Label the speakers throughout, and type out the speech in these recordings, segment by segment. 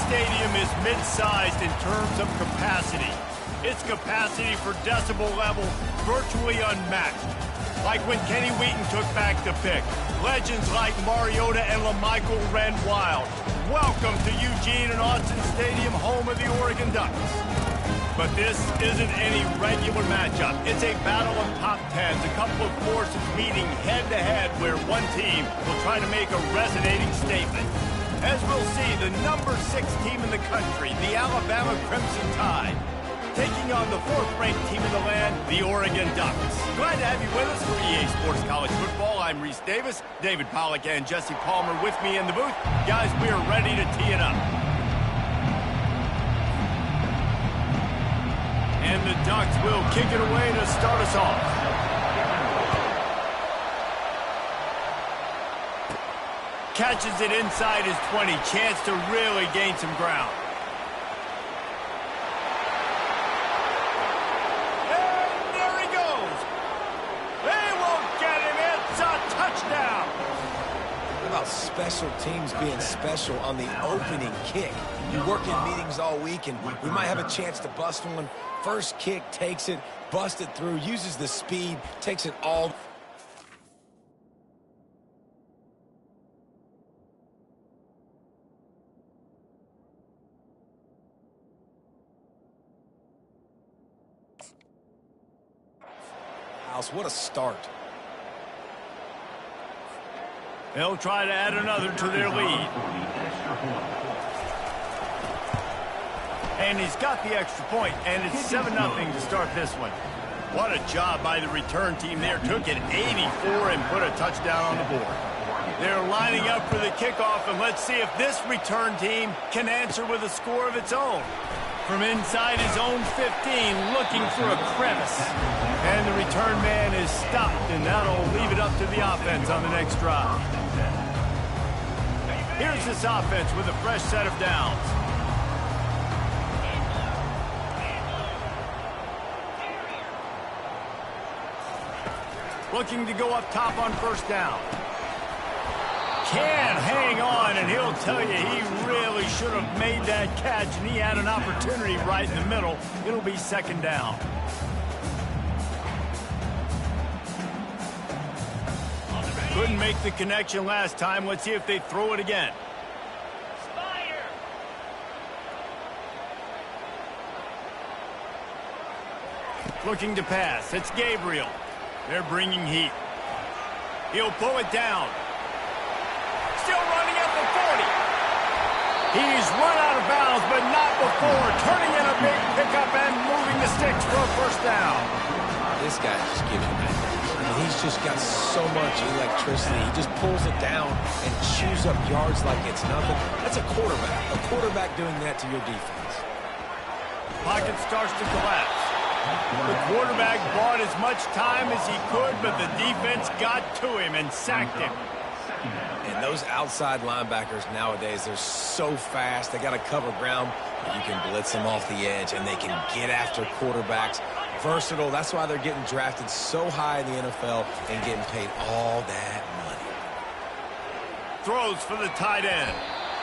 Speaker 1: stadium is mid-sized in terms of capacity. Its capacity for decibel level virtually unmatched. Like when Kenny Wheaton took back the pick. Legends like Mariota and LaMichael ran wild. Welcome to Eugene and Austin Stadium, home of the Oregon Ducks. But this isn't any regular matchup. It's a battle of top tens, a couple of forces meeting head-to-head where one team will try to make a resonating statement. As we'll see, the number 6 team in the country, the Alabama Crimson Tide, taking on the 4th-ranked team in the land, the Oregon Ducks. Glad to have you with us for EA Sports College Football. I'm Reese Davis, David Pollack and Jesse Palmer with me in the booth. Guys, we are ready to tee it up. And the Ducks will kick it away to start us off. Catches it inside his 20. Chance to really gain some ground. And there he goes. They won't get him. It's a touchdown.
Speaker 2: What about special teams being special on the opening kick? You work in meetings all week, and we might have a chance to bust one. First kick, takes it, busts it through, uses the speed, takes it all. House, what a start.
Speaker 1: They'll try to add another to their lead. And he's got the extra point, and it's 7-0 to start this one. What a job by the return team there. Took it 84 and put a touchdown on the board. They're lining up for the kickoff, and let's see if this return team can answer with a score of its own. From inside his own 15, looking for a crevice. And the return man is stopped, and that'll leave it up to the offense on the next drive. Here's this offense with a fresh set of downs. Looking to go up top on first down. Can hang on, and he'll tell you he really should have made that catch, and he had an opportunity right in the middle. It'll be second down. Couldn't make the connection last time. Let's see if they throw it again. Looking to pass. It's Gabriel. They're bringing heat. He'll pull it down. Still running at the 40. He's run out of bounds, but not before. Turning in a big pickup and moving the sticks for a first down.
Speaker 2: This guy just gives you that. I mean, he's just got so much electricity. He just pulls it down and chews up yards like it's nothing. That's a quarterback. A quarterback doing that to your defense.
Speaker 1: Pocket starts to collapse. The quarterback bought as much time as he could, but the defense got to him and sacked him.
Speaker 2: And those outside linebackers nowadays, they're so fast. They got to cover ground. You can blitz them off the edge, and they can get after quarterbacks. Versatile. That's why they're getting drafted so high in the NFL and getting paid all that money.
Speaker 1: Throws for the tight end.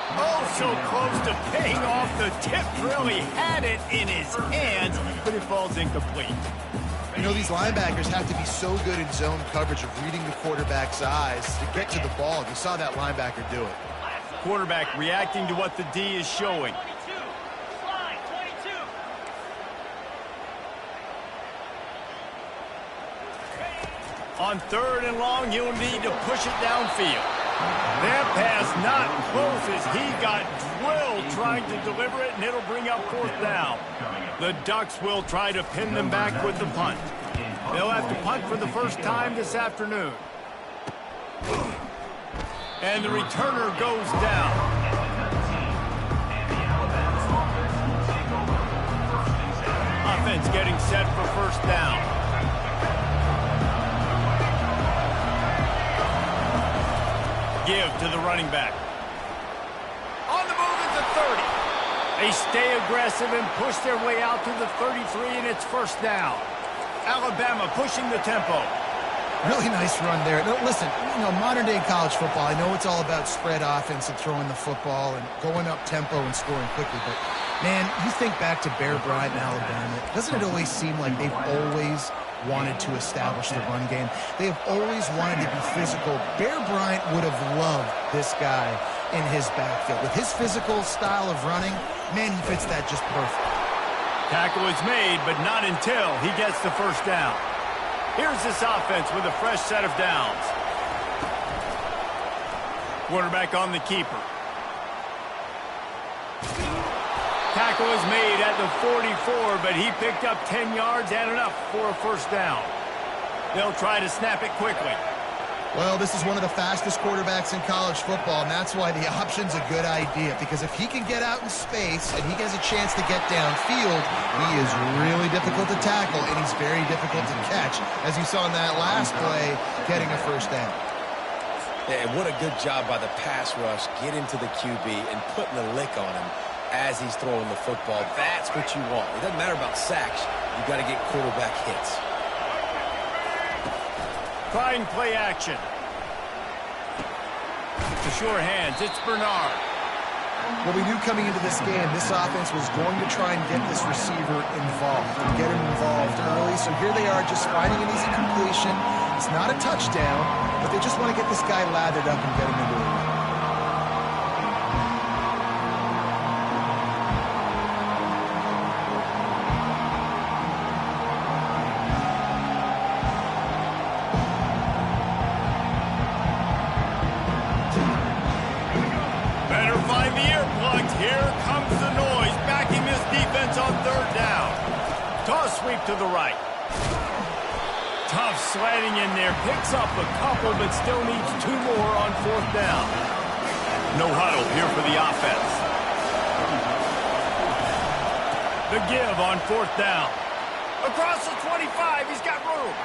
Speaker 1: Oh, so close to paying off. The tip really had it in his hands, but it falls incomplete.
Speaker 3: You know, these linebackers have to be so good in zone coverage of reading the quarterback's eyes to get to the ball. You saw that linebacker do it.
Speaker 1: Quarterback reacting to what the D is showing. On third and long, you'll need to push it downfield. That pass not close as he got drilled trying to deliver it, and it'll bring up fourth down. The Ducks will try to pin them back with the punt. They'll have to punt for the first time this afternoon. And the returner goes down. Offense getting set for first down. Give to the running back. On the move at the 30. They stay aggressive and push their way out to the 33, and it's first down. Alabama pushing the tempo.
Speaker 3: Really nice run there. No, listen, modern-day college football, I know it's all about spread offense and throwing the football and going up tempo and scoring quickly, but, man, you think back to Bear Bryant in Alabama, doesn't it always seem like they've always wanted to establish the run game? They have always wanted to be physical. Bear Bryant would have loved this guy in his backfield. With his physical style of running, man, he fits that just perfect.
Speaker 1: Tackle is made, but not until he gets the first down. Here's this offense with a fresh set of downs. Quarterback on the keeper. Tackle is made at the 44, but he picked up 10 yards and enough for a first down. They'll try to snap it quickly.
Speaker 3: Well, this is one of the fastest quarterbacks in college football, and that's why the option's a good idea, because if he can get out in space and he gets a chance to get downfield, he is really difficult to tackle, and he's very difficult to catch, as you saw in that last play, getting a first down.
Speaker 2: Yeah, and what a good job by the pass rush, getting to the QB and putting a lick on him as he's throwing the football. That's what you want. It doesn't matter about sacks. You've got to get quarterback hits.
Speaker 1: Trying play action. To sure hands, it's Bernard.
Speaker 3: What we knew coming into this game, this offense was going to try and get this receiver involved, and get him involved early. So here they are just finding an easy completion. It's not a touchdown, but they just want to get this guy lathered up and get him into it.
Speaker 1: Sweep to the right. Tough sliding in there. Picks up a couple, but still needs 2 more on 4th down. No huddle here for the offense. The give on 4th down. Across the 25, he's got room.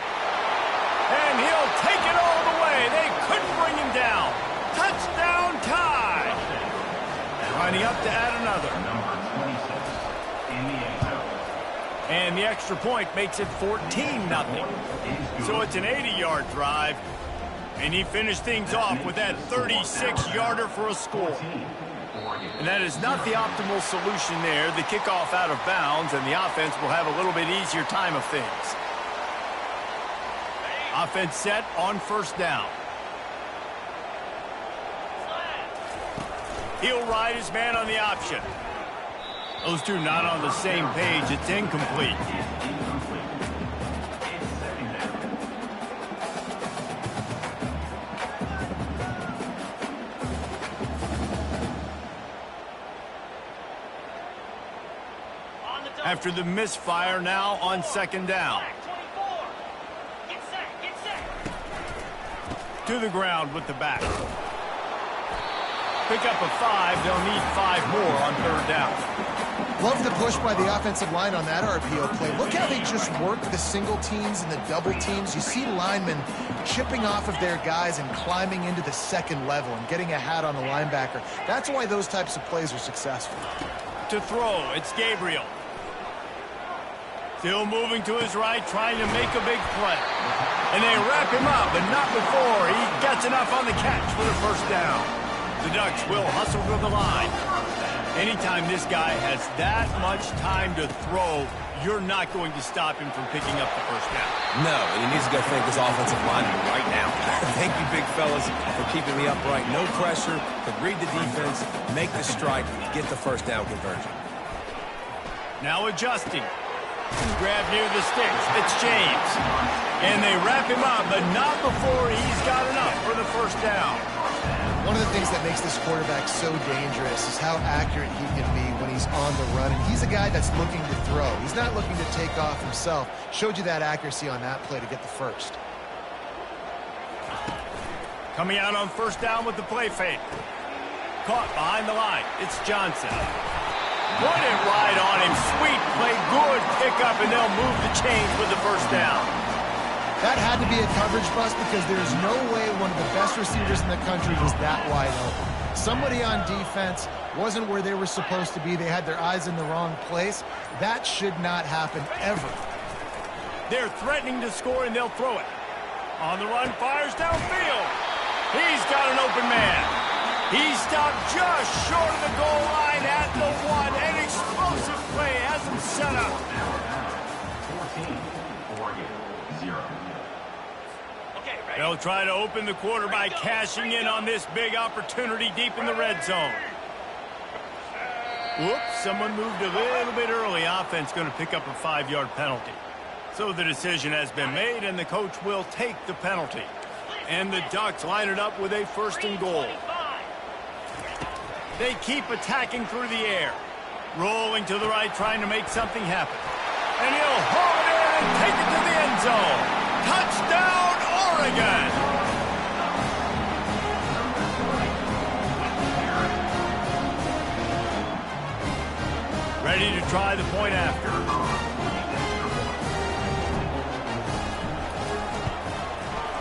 Speaker 1: And he'll take it all the way. They couldn't bring him down. Touchdown tie. Lining up to add another. And the extra point makes it 14-0. So it's an 80-yard drive. And he finished things off with that 36-yarder for a score. And that is not the optimal solution there. The kickoff out of bounds, and the offense will have a little bit easier time of things. Offense set on 1st down. He'll ride his man on the option. Those two not on the same page. It's incomplete. After the misfire, now on 2nd down. To the ground with the back. Pick up a 5. They'll need 5 more on 3rd down.
Speaker 3: Love the push by the offensive line on that RPO play. Look how they just work the single teams and the double teams. You see linemen chipping off of their guys and climbing into the 2nd level and getting a hat on the linebacker. That's why those types of plays are successful.
Speaker 1: To throw, it's Gabriel. Still moving to his right, trying to make a big play. And they wrap him up, but not before he gets enough on the catch for the first down. The Ducks will hustle to the line. Anytime this guy has that much time to throw, you're not going to stop him from picking up the first down.
Speaker 2: No, and he needs to go thank his offensive lineman right now. Thank you, big fellas, for keeping me upright. No pressure, could read the defense, make the strike, get the first down conversion.
Speaker 1: Now adjusting. Grab near the sticks. It's James. And they wrap him up, but not before he's got enough for the first down.
Speaker 3: One of the things that makes this quarterback so dangerous is how accurate he can be when he's on the run. And he's a guy that's looking to throw. He's not looking to take off himself. Showed you that accuracy on that play to get the first.
Speaker 1: Coming out on 1st down with the play fake. Caught behind the line. It's Johnson. Put it right on him. Sweet play. Good pickup, and they'll move the chains with the first down.
Speaker 3: That had to be a coverage bust because there's no way one of the best receivers in the country was that wide open. Somebody on defense wasn't where they were supposed to be. They had their eyes in the wrong place. That should not happen ever.
Speaker 1: They're threatening to score, and they'll throw it. On the run, fires downfield. He's got an open man. He stopped just short of the goal line at the 1. An explosive play has him set up.
Speaker 4: 14, Oregon, 0.
Speaker 1: They'll try to open the quarter by cashing in on this big opportunity deep in the red zone. Whoops, someone moved a little bit early. Offense going to pick up a 5-yard penalty. So the decision has been made, and the coach will take the penalty. And the Ducks line it up with a 1st and goal. They keep attacking through the air. Rolling to the right, trying to make something happen. And he'll haul it in and take it to the end zone. Touchdown, Oregon! Ready to try the point after.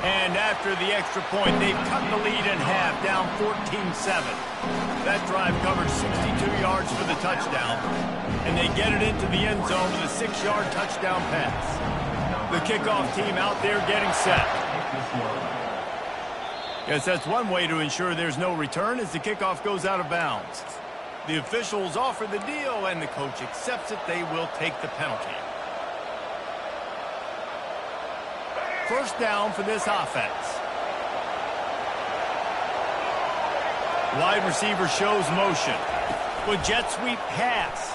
Speaker 1: And after the extra point, they've cut the lead in half, down 14-7. That drive covered 62 yards for the touchdown, and they get it into the end zone with a 6-yard touchdown pass. The kickoff team out there getting set. Guess that's one way to ensure there's no return as the kickoff goes out of bounds. The officials offer the deal, and the coach accepts it. They will take the penalty. 1st down for this offense. Wide receiver shows motion. With jet sweep pass.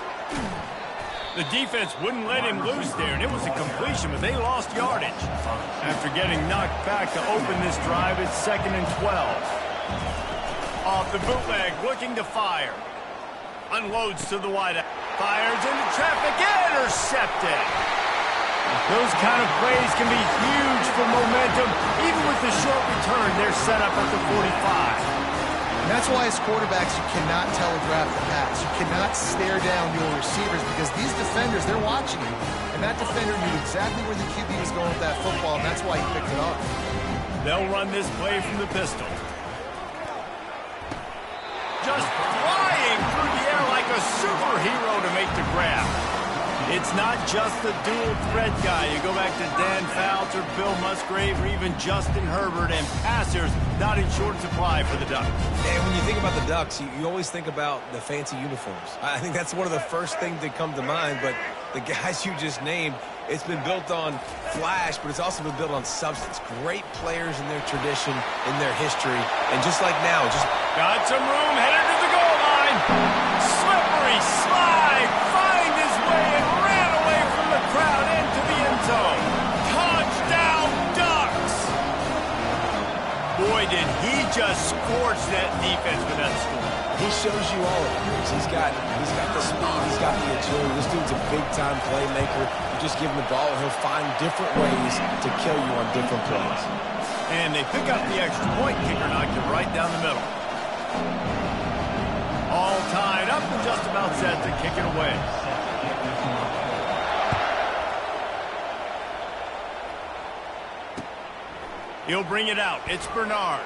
Speaker 1: The defense wouldn't let him loose there, and it was a completion, but they lost yardage. After getting knocked back to open this drive, it's 2nd and 12. Off the bootleg, looking to fire. Unloads to the wideout. Fires into traffic. Intercepted. Those kind of plays can be huge for momentum. Even with the short return, they're set up at the 45.
Speaker 3: And that's why as quarterbacks, you cannot telegraph the pass. You cannot stare down your receivers because these defenders, they're watching you. And that defender knew exactly where the QB was going with that football, and that's why he picked it up.
Speaker 1: They'll run this play from the pistol. Just flying through the air like a superhero to make the grab. It's not just the dual threat guy. You go back to Dan Fouts or Bill Musgrave or even Justin Herbert, and passers not in short supply for the Ducks.
Speaker 2: And when you think about the Ducks, you always think about the fancy uniforms. I think that's one of the first things that come to mind, but the guys you just named, it's been built on flash, but it's also been built on substance. Great players in their tradition, in their history, and just like now, just
Speaker 1: got some room, headed to the goal line. Slippery slide, find his way and ran away from the crowd into the end zone. Touchdown, Ducks! Boy, did he just scorch that defense with that score.
Speaker 2: he shows you all of it. He's got the speed, he's got the agility. This dude's a big-time playmaker. You just give him the ball, and he'll find different ways to kill you on different plays.
Speaker 1: And they pick up the extra point. Kicker knocked it right down the middle. All tied up and just about set to kick it away. He'll bring it out. It's Bernard.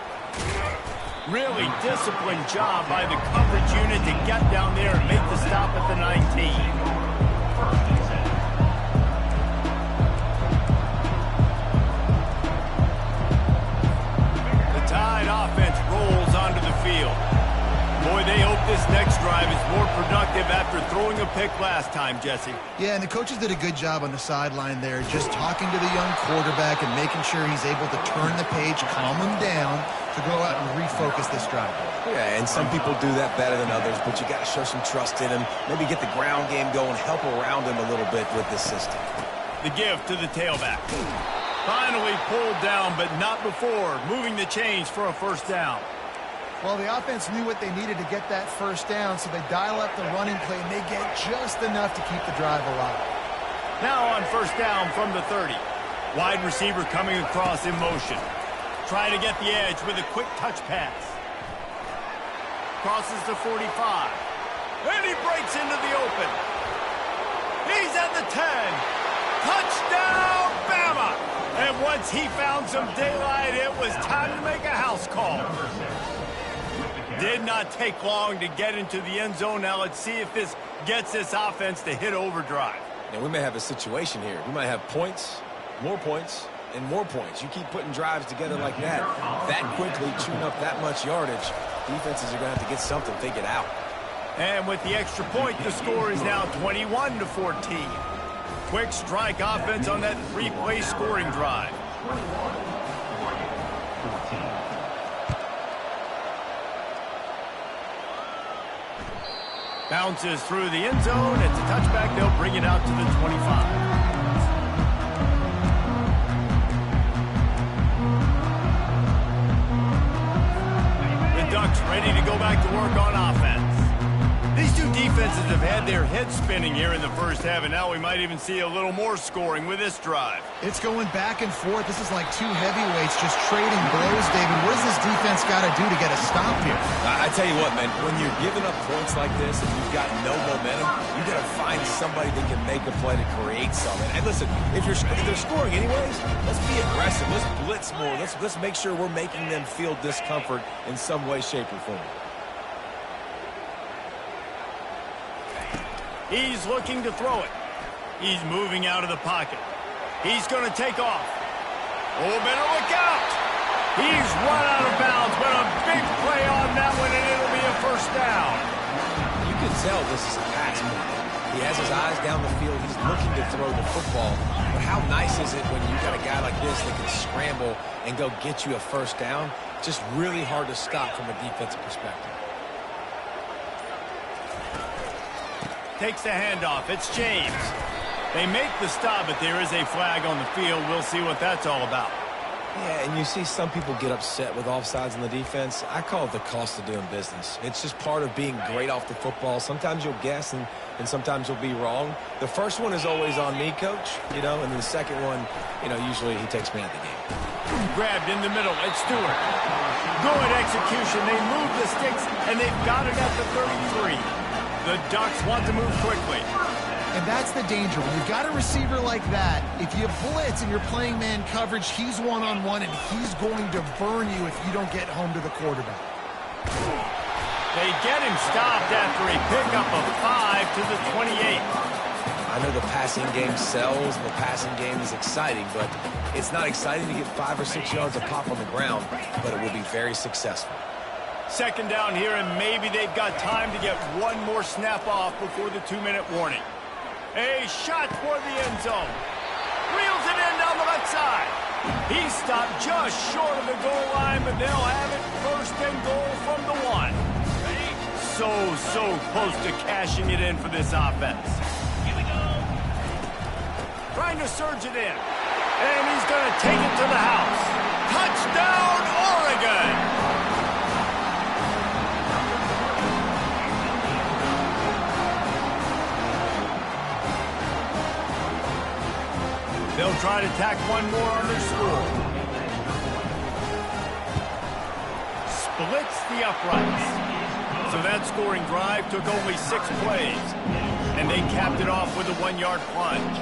Speaker 1: Really disciplined job by the coverage unit to get down there and make the stop at the 19. The Tide offense rolls onto the field. Boy, they hope this next drive is more productive after throwing a pick last time, Jesse.
Speaker 3: Yeah, and the coaches did a good job on the sideline there, just talking to the young quarterback and making sure he's able to turn the page, calm him down, to go out and refocus this drive.
Speaker 2: Yeah, and some people do that better than others, but you got to show some trust in him, maybe get the ground game going, help around him a little bit with this system.
Speaker 1: The give to the tailback. Finally pulled down, but not before, moving the chains for a first down.
Speaker 3: Well, the offense knew what they needed to get that first down, so they dial up the running play, and they get just enough to keep the drive alive.
Speaker 1: Now on first down from the 30. Wide receiver coming across in motion. Trying to get the edge with a quick touch pass. Crosses the 45. And he breaks into the open. He's at the 10. Touchdown, Bama! And once he found some daylight, it was time to make a house call. Did not take long to get into the end zone. Now let's see if this gets this offense to hit overdrive.
Speaker 2: Now, we may have a situation here. We might have points, more points, and more points. You keep putting drives together like that quickly, chewing up that much yardage, defenses are going to have to get something figured out.
Speaker 1: And with the extra point, the score is now 21-14. Quick strike offense on that 3-play scoring drive. Bounces through the end zone. It's a touchback. They'll bring it out to the 25. Ducks ready to go back to work on offense. These two defenses have had their heads spinning here in the first half, and now we might even see a little more scoring with this drive.
Speaker 3: It's going back and forth. This is like two heavyweights just trading blows, David. What does this defense got to do to get a stop here?
Speaker 2: I tell you what, man, when you're giving up points like this and you've got no momentum, you got to find somebody that can make a play to create something. And listen, if they're scoring anyways, let's be aggressive. Let's blitz more. Let's make sure we're making them feel discomfort in some way, shape, or form.
Speaker 1: He's looking to throw it. He's moving out of the pocket. He's going to take off. Oh, better look out. He's run out of bounds, but a big play on that one, and it'll be a first down.
Speaker 2: You can tell this is a pass move. He has his eyes down the field. He's looking to throw the football. But how nice is it when you got a guy like this that can scramble and go get you a first down? Just really hard to stop from a defensive perspective.
Speaker 1: Takes the handoff. It's James. They make the stop, but there is a flag on the field. We'll see what that's all about.
Speaker 2: Yeah, and you see some people get upset with offsides in the defense. I call it the cost of doing business. It's just part of being great off the football. Sometimes you'll guess, and sometimes you'll be wrong. The first one is always on me, Coach, and then the second one, usually he takes me out of the game.
Speaker 1: Grabbed in the middle. It's Stewart. Good execution. They move the sticks, and they've got it at the 33. The Ducks want to move quickly.
Speaker 3: And that's the danger. When you've got a receiver like that, if you blitz and you're playing man coverage, he's one-on-one, and he's going to burn you if you don't get home to the quarterback.
Speaker 1: They get him stopped after a pickup of 5 to the 28.
Speaker 2: I know the passing game sells, and the passing game is exciting, but it's not exciting to get 5 or 6 yards of pop on the ground, but it will be very successful.
Speaker 1: Second down here, and maybe they've got time to get one more snap off before the 2-minute warning. A shot for the end zone. Reels it in down the left side. He stopped just short of the goal line, but they'll have it first and goal from the 1. So close to cashing it in for this offense. Here we go. Trying to surge it in. And he's going to take it to the house. Touchdown, Oregon! They'll try to tack one more on their score. Splits the uprights. So that scoring drive took only 6 plays. And they capped it off with a 1-yard plunge.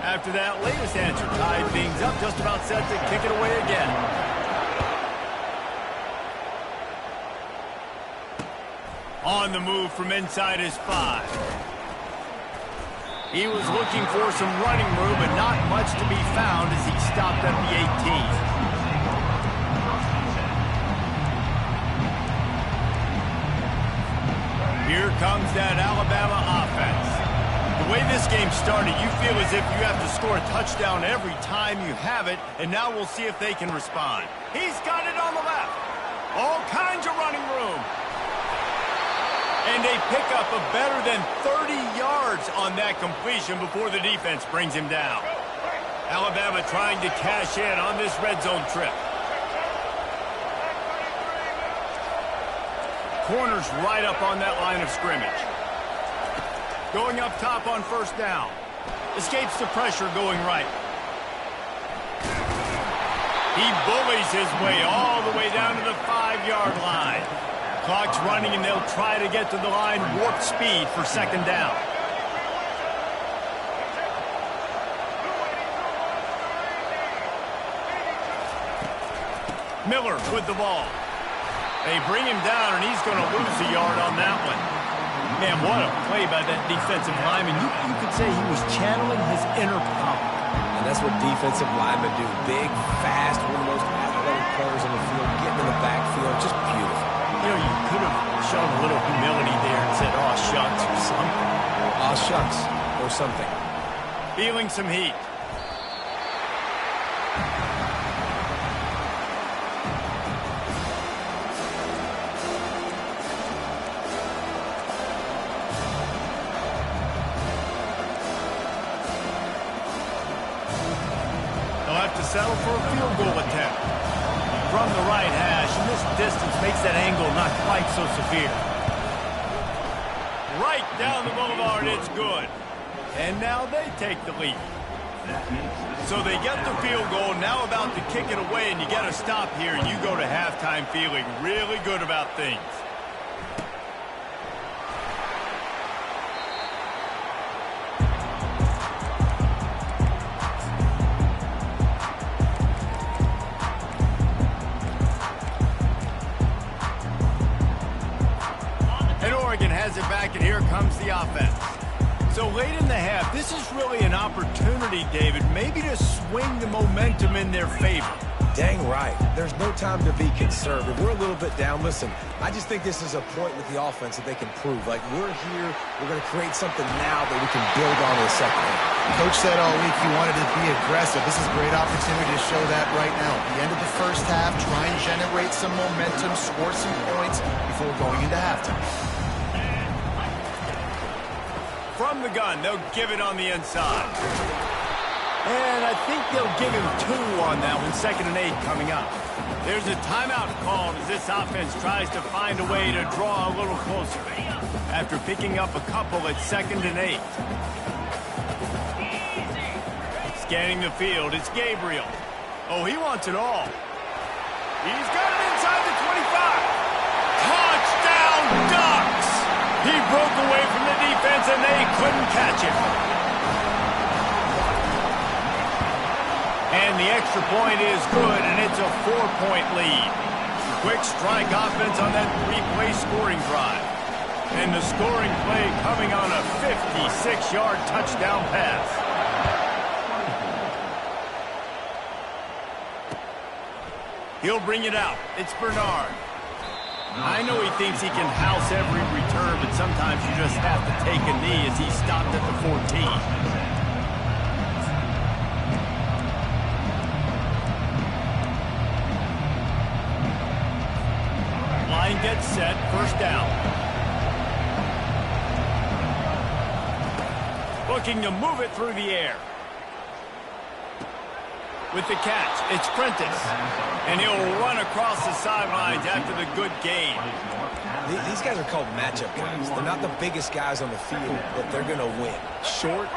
Speaker 1: After that latest answer tied things up, just about set to kick it away again. On the move from inside his 5. He was looking for some running room, but not much to be found as he stopped at the 18. Here comes that Alabama offense. The way this game started, you feel as if you have to score a touchdown every time you have it, and now we'll see if they can respond. He's got it on the left. All kinds of running room. And they pick up a better than 30 yards on that completion before the defense brings him down. Alabama trying to cash in on this red zone trip. Corners right up on that line of scrimmage. Going up top on first down. Escapes the pressure going right. He bullies his way all the way down to the 5-yard line. Clock's running, and they'll try to get to the line warp speed for second down. Miller with the ball. They bring him down, and he's going to lose a yard on that one. Man, what a play by that defensive lineman. You could say he was channeling his inner power.
Speaker 2: And that's what defensive linemen do. Big, fast, one of the most athletic players on the field, getting in the backfield. Just beautiful.
Speaker 1: You know, you could have shown a little humility there and said, "Aw, shucks," or something.
Speaker 2: Aw, shucks, or something.
Speaker 1: Feeling some heat. Settle for a field goal attempt. From the right hash, and this distance makes that angle not quite so severe. Right down the boulevard, it's good. And now they take the lead. So they get the field goal, now about to kick it away, and you got to stop here. You go to halftime feeling really good about things. Has it back, and here comes the offense. So late in the half, this is really an opportunity, David, maybe to swing the momentum in their favor.
Speaker 2: Dang right. There's no time to be conservative. We're a little bit down. Listen, I just think this is a point with the offense that they can prove. Like, we're here, we're going to create something now that we can build on in the second half.
Speaker 3: Coach said all week he wanted to be aggressive. This is a great opportunity to show that right now. At the end of the first half, try and generate some momentum, score some points before going into halftime.
Speaker 1: From the gun, they'll give it on the inside. And I think they'll give him 2 on that one. 2nd and 8 coming up. There's a timeout called as this offense tries to find a way to draw a little closer. After picking up a couple at 2nd and 8. Scanning the field, it's Gabriel. Oh, he wants it all. He's got it inside the 25. Touchdown, Ducks! He broke away from the defense, and they couldn't catch him. And the extra point is good, and it's a 4-point lead. Quick strike offense on that 3-play scoring drive. And the scoring play coming on a 56-yard touchdown pass. He'll bring it out. It's Bernard. I know he thinks he can house every return, but sometimes you just have to take a knee as he stopped at the 14. Line gets set, first down. Looking to move it through the air. With the catch, it's Prentice. And he'll run across the sidelines after the good gain.
Speaker 2: These guys are called matchup guys. They're not the biggest guys on the field, but they're going to win. Short,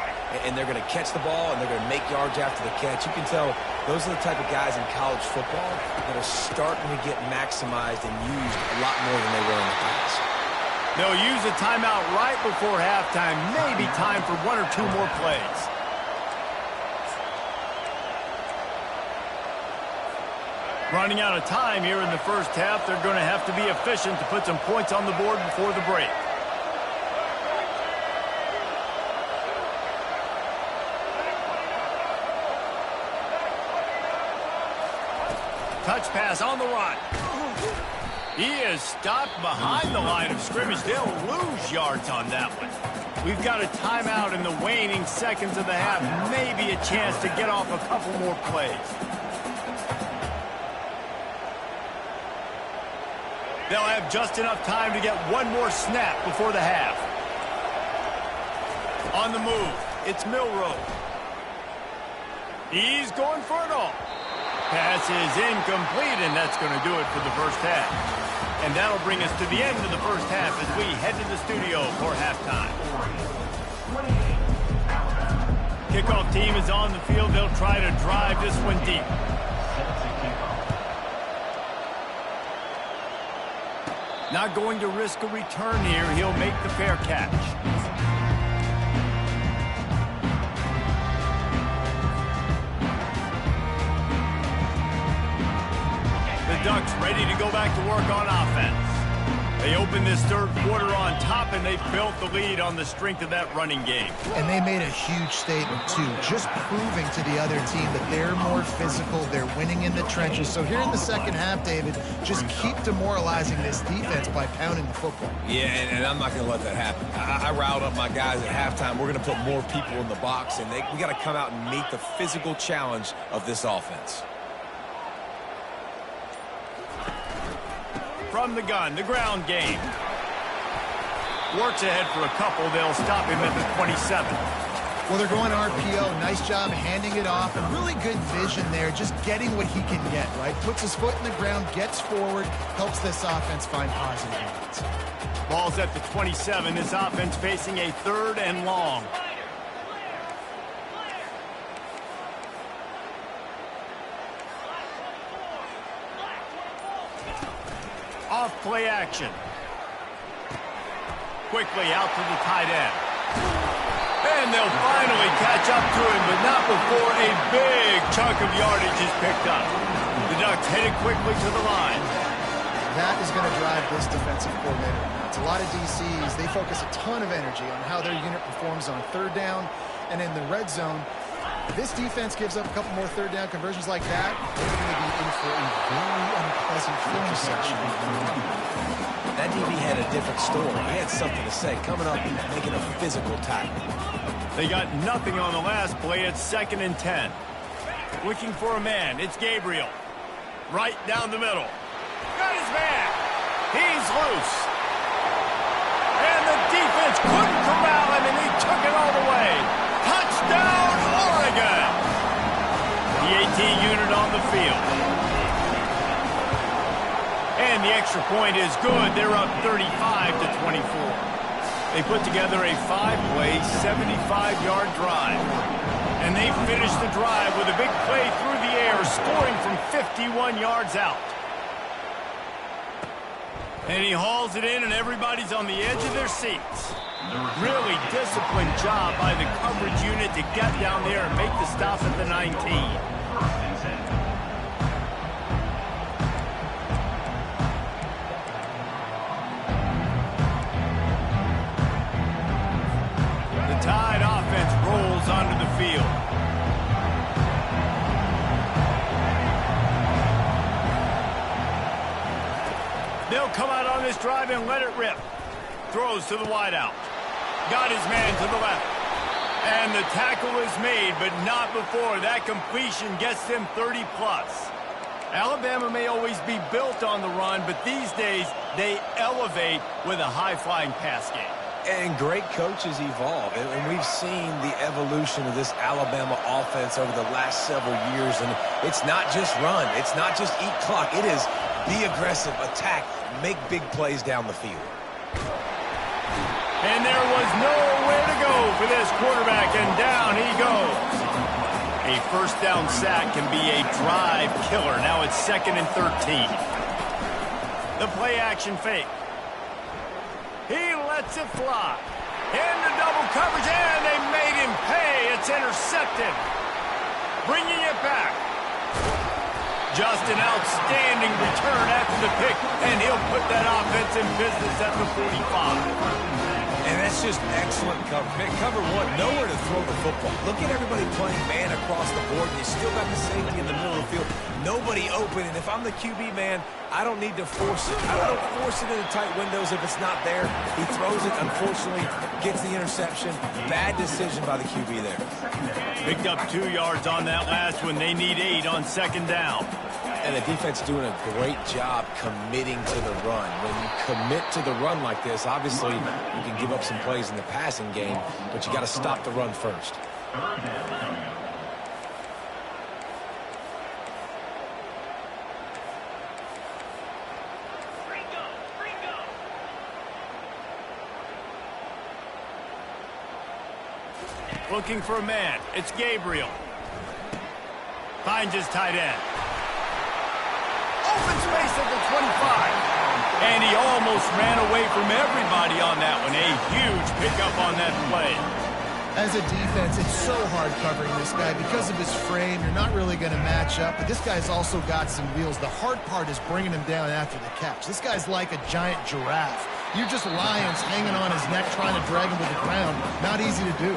Speaker 2: and they're going to catch the ball, and they're going to make yards after the catch. You can tell those are the type of guys in college football that are starting to get maximized and used a lot more than they were in the past.
Speaker 1: They'll use a timeout right before halftime. Maybe time for 1 or 2 more plays. Running out of time here in the first half. They're going to have to be efficient to put some points on the board before the break. Touch pass on the run. He is stopped behind the line of scrimmage. They'll lose yards on that one. We've got a timeout in the waning seconds of the half. Maybe a chance to get off a couple more plays. They'll have just enough time to get 1 more snap before the half. On the move, it's Milroe. He's going for it all. Pass is incomplete, and that's going to do it for the first half. And that'll bring us to the end of the first half as we head to the studio for halftime. Kickoff team is on the field. They'll try to drive this one deep. Not going to risk a return here. He'll make the fair catch. The Ducks ready to go back to work on offense. They opened this third quarter on top, and they built the lead on the strength of that running game.
Speaker 3: And they made a huge statement, too, just proving to the other team that they're more physical, they're winning in the trenches. So here in the second half, David, just keep demoralizing this defense by pounding the football.
Speaker 2: Yeah, and I'm not going to let that happen. I riled up my guys at halftime. We're going to put more people in the box, and we got to come out and meet the physical challenge of this offense.
Speaker 1: From the gun, the ground game. Works ahead for a couple. They'll stop him at the 27.
Speaker 3: Well, they're going RPO. Nice job handing it off, and really good vision there, just getting what he can get, right? Puts his foot in the ground, gets forward, helps this offense find positive moments.
Speaker 1: Ball's at the 27. This offense facing a 3rd and long. Off play action. Quickly out to the tight end. And they'll finally catch up to him, but not before a big chunk of yardage is picked up. The Ducks headed quickly to the line.
Speaker 3: That is going to drive this defensive coordinator. It's a lot of DCs. They focus a ton of energy on how their unit performs on 3rd down and in the red zone. If this defense gives up a couple more 3rd down conversions like that, they're going to be in for a very unpleasant film section.
Speaker 2: That DB had a different story. He had something to say, coming up and making a physical tackle.
Speaker 1: They got nothing on the last play. It's 2nd and 10. Looking for a man. It's Gabriel. Right down the middle. Got his man. He's loose. And the defense couldn't corral him, and he took it all the way. Touchdown, Oregon. The AT unit on the field. And the extra point is good. They're up 35-24. They put together a 5-play, 75-yard drive. And they finished the drive with a big play through the air, scoring from 51 yards out. And he hauls it in, and everybody's on the edge of their seats. Really disciplined job by the coverage unit to get down there and make the stop at the 19. The Tide offense rolls onto the field. They'll come out on this drive and let it rip. Throws to the wideout. Got his man to the left. And the tackle is made, but not before that completion gets them 30-plus. Alabama may always be built on the run, but these days they elevate with a high-flying pass game.
Speaker 2: And great coaches evolve, and we've seen the evolution of this Alabama offense over the last several years, and it's not just run, it's not just eat clock, it is be aggressive, attack, make big plays down the field.
Speaker 1: And there was nowhere to go for this quarterback, and down he goes. A first down sack can be a drive killer. Now it's 2nd and 13. The play action fake. He lets it fly. Into double coverage, and they made him pay. It's intercepted. Bringing it back. Just an outstanding return after the pick, and he'll put that offense in business at the 45.
Speaker 2: And that's just excellent cover. Cover one, nowhere to throw the football. Look at everybody playing man across the board. You still got the safety in the middle of the field. Nobody open, and if I'm the QB man, I don't need to force it. I don't force it into tight windows if it's not there. He throws it, unfortunately, gets the interception. Bad decision by the QB there.
Speaker 1: Picked up 2 yards on that last one. They need 8 on 2nd down.
Speaker 2: And the defense doing a great job committing to the run. When you commit to the run like this, obviously you can give up some plays in the passing game, but you got to stop the run first.
Speaker 1: Looking for a man. It's Gabriel. Finds his tight end. Open space at the 25. And he almost ran away from everybody on that one. A huge pickup on that play.
Speaker 3: As a defense, it's so hard covering this guy. Because of his frame, you're not really going to match up, but this guy's also got some wheels. The hard part is bringing him down after the catch. This guy's like a giant giraffe. You're just lions hanging on his neck trying to drag him to the ground. Not easy to do.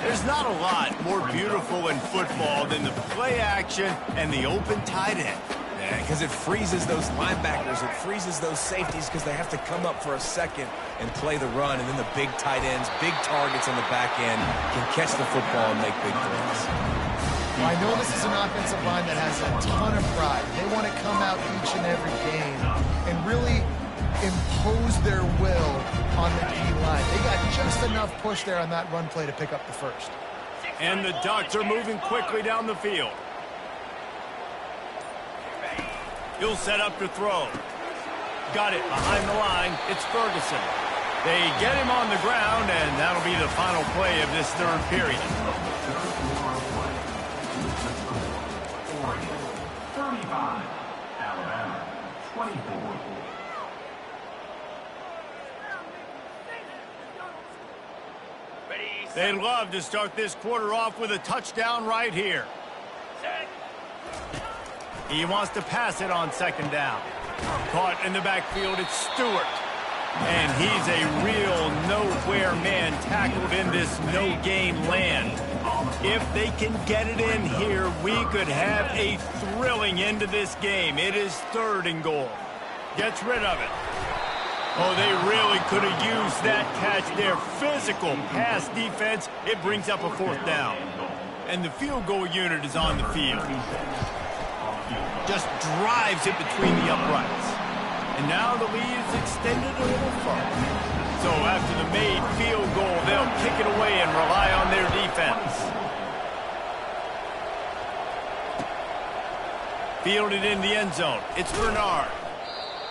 Speaker 1: There's not a lot more beautiful in football than the play action and the open tight end.
Speaker 2: Yeah, because it freezes those linebackers. It freezes those safeties because they have to come up for a second and play the run. And then the big tight ends, big targets on the back end can catch the football and make big throws.
Speaker 3: Well, I know this is an offensive line that has a ton of pride. They want to come out each and every game and really impose their will on the D-line. They got just enough push there on that run play to pick up the first.
Speaker 1: And the Ducks are moving quickly down the field. He'll set up to throw. Got it behind the line. It's Ferguson. They get him on the ground, and that'll be the final play of this third period.
Speaker 4: 35, Alabama, 24.
Speaker 1: They'd love to start this quarter off with a touchdown right here. He wants to pass it on second down. Caught in the backfield, it's Stewart. And he's a real nowhere man tackled in this no-gain land. If they can get it in here, we could have a thrilling end to this game. It is 3rd and goal. Gets rid of it. Oh, they really could have used that catch there. Physical pass defense. It brings up a 4th down. And the field goal unit is on the field. Just drives it between the uprights. And now the lead is extended a little further. So after the made field goal, they'll kick it away and rely on their defense. Fielded in the end zone. It's Bernard.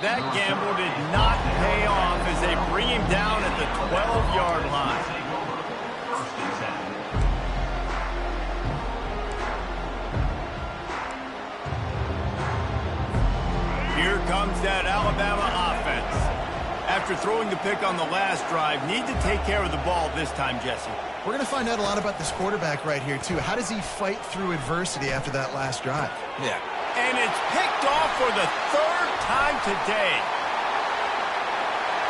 Speaker 1: That gamble did not pay off as they bring him down at the 12-yard line. Here comes that Alabama offense. After throwing the pick on the last drive, need to take care of the ball this time, Jesse.
Speaker 3: We're going to find out a lot about this quarterback right here, too. How does he fight through adversity after that last drive?
Speaker 2: Yeah.
Speaker 1: And it's picked off for the 3rd time today.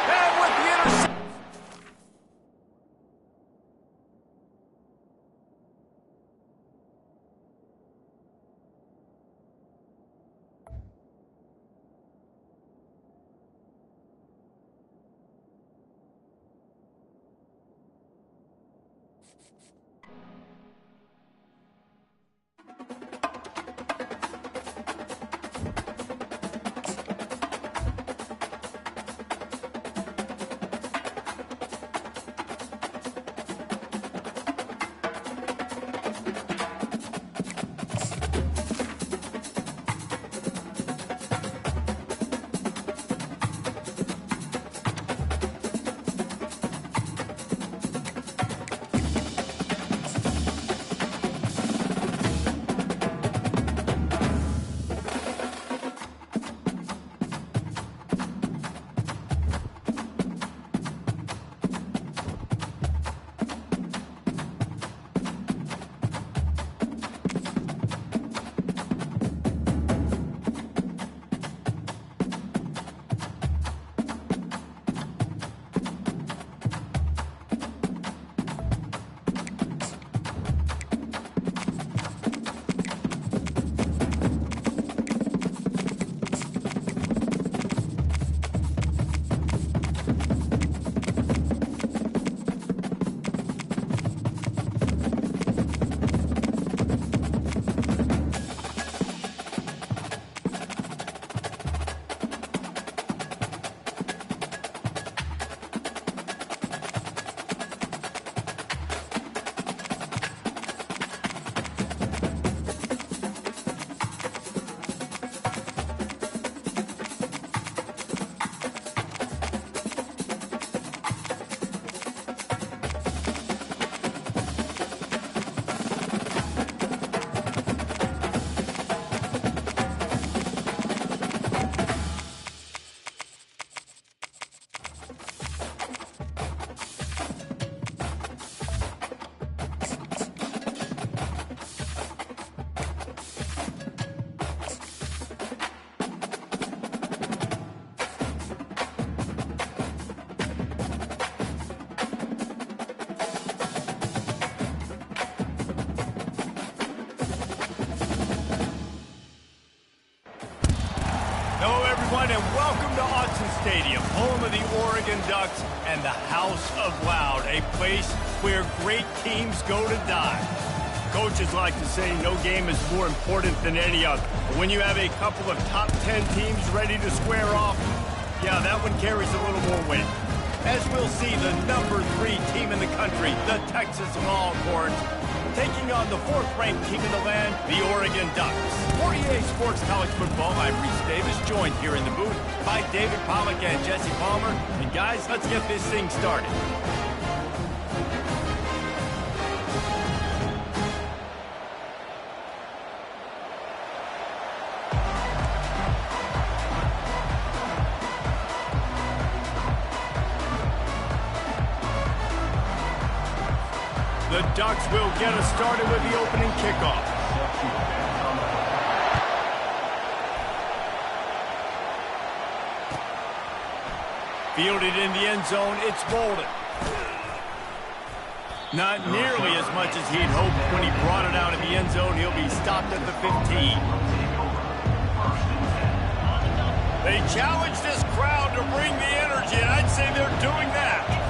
Speaker 1: And with the interception. everyone, and welcome to Autzen Stadium, home of the Oregon Ducks and the House of Loud, a place where great teams go to die. Coaches like to say no game is more important than any other. But when you have a couple of top 10 teams ready to square off, yeah, that one carries a little more weight. As we'll see, the number 3 team in the country, the Texas Longhorns, taking on the 4th-ranked team in the land, the Oregon Ducks. For EA Sports College Football, I'm Reese Davis, joined here in the booth by David Pollack and Jesse Palmer. And guys, let's get this thing started. The Ducks will get us started with the opening kickoff. Fielded in the end zone, it's Bolden. Not nearly as much as he'd hoped when he brought it out in the end zone. He'll be stopped at the 15. They challenge this crowd to bring the energy, and I'd say they're doing that.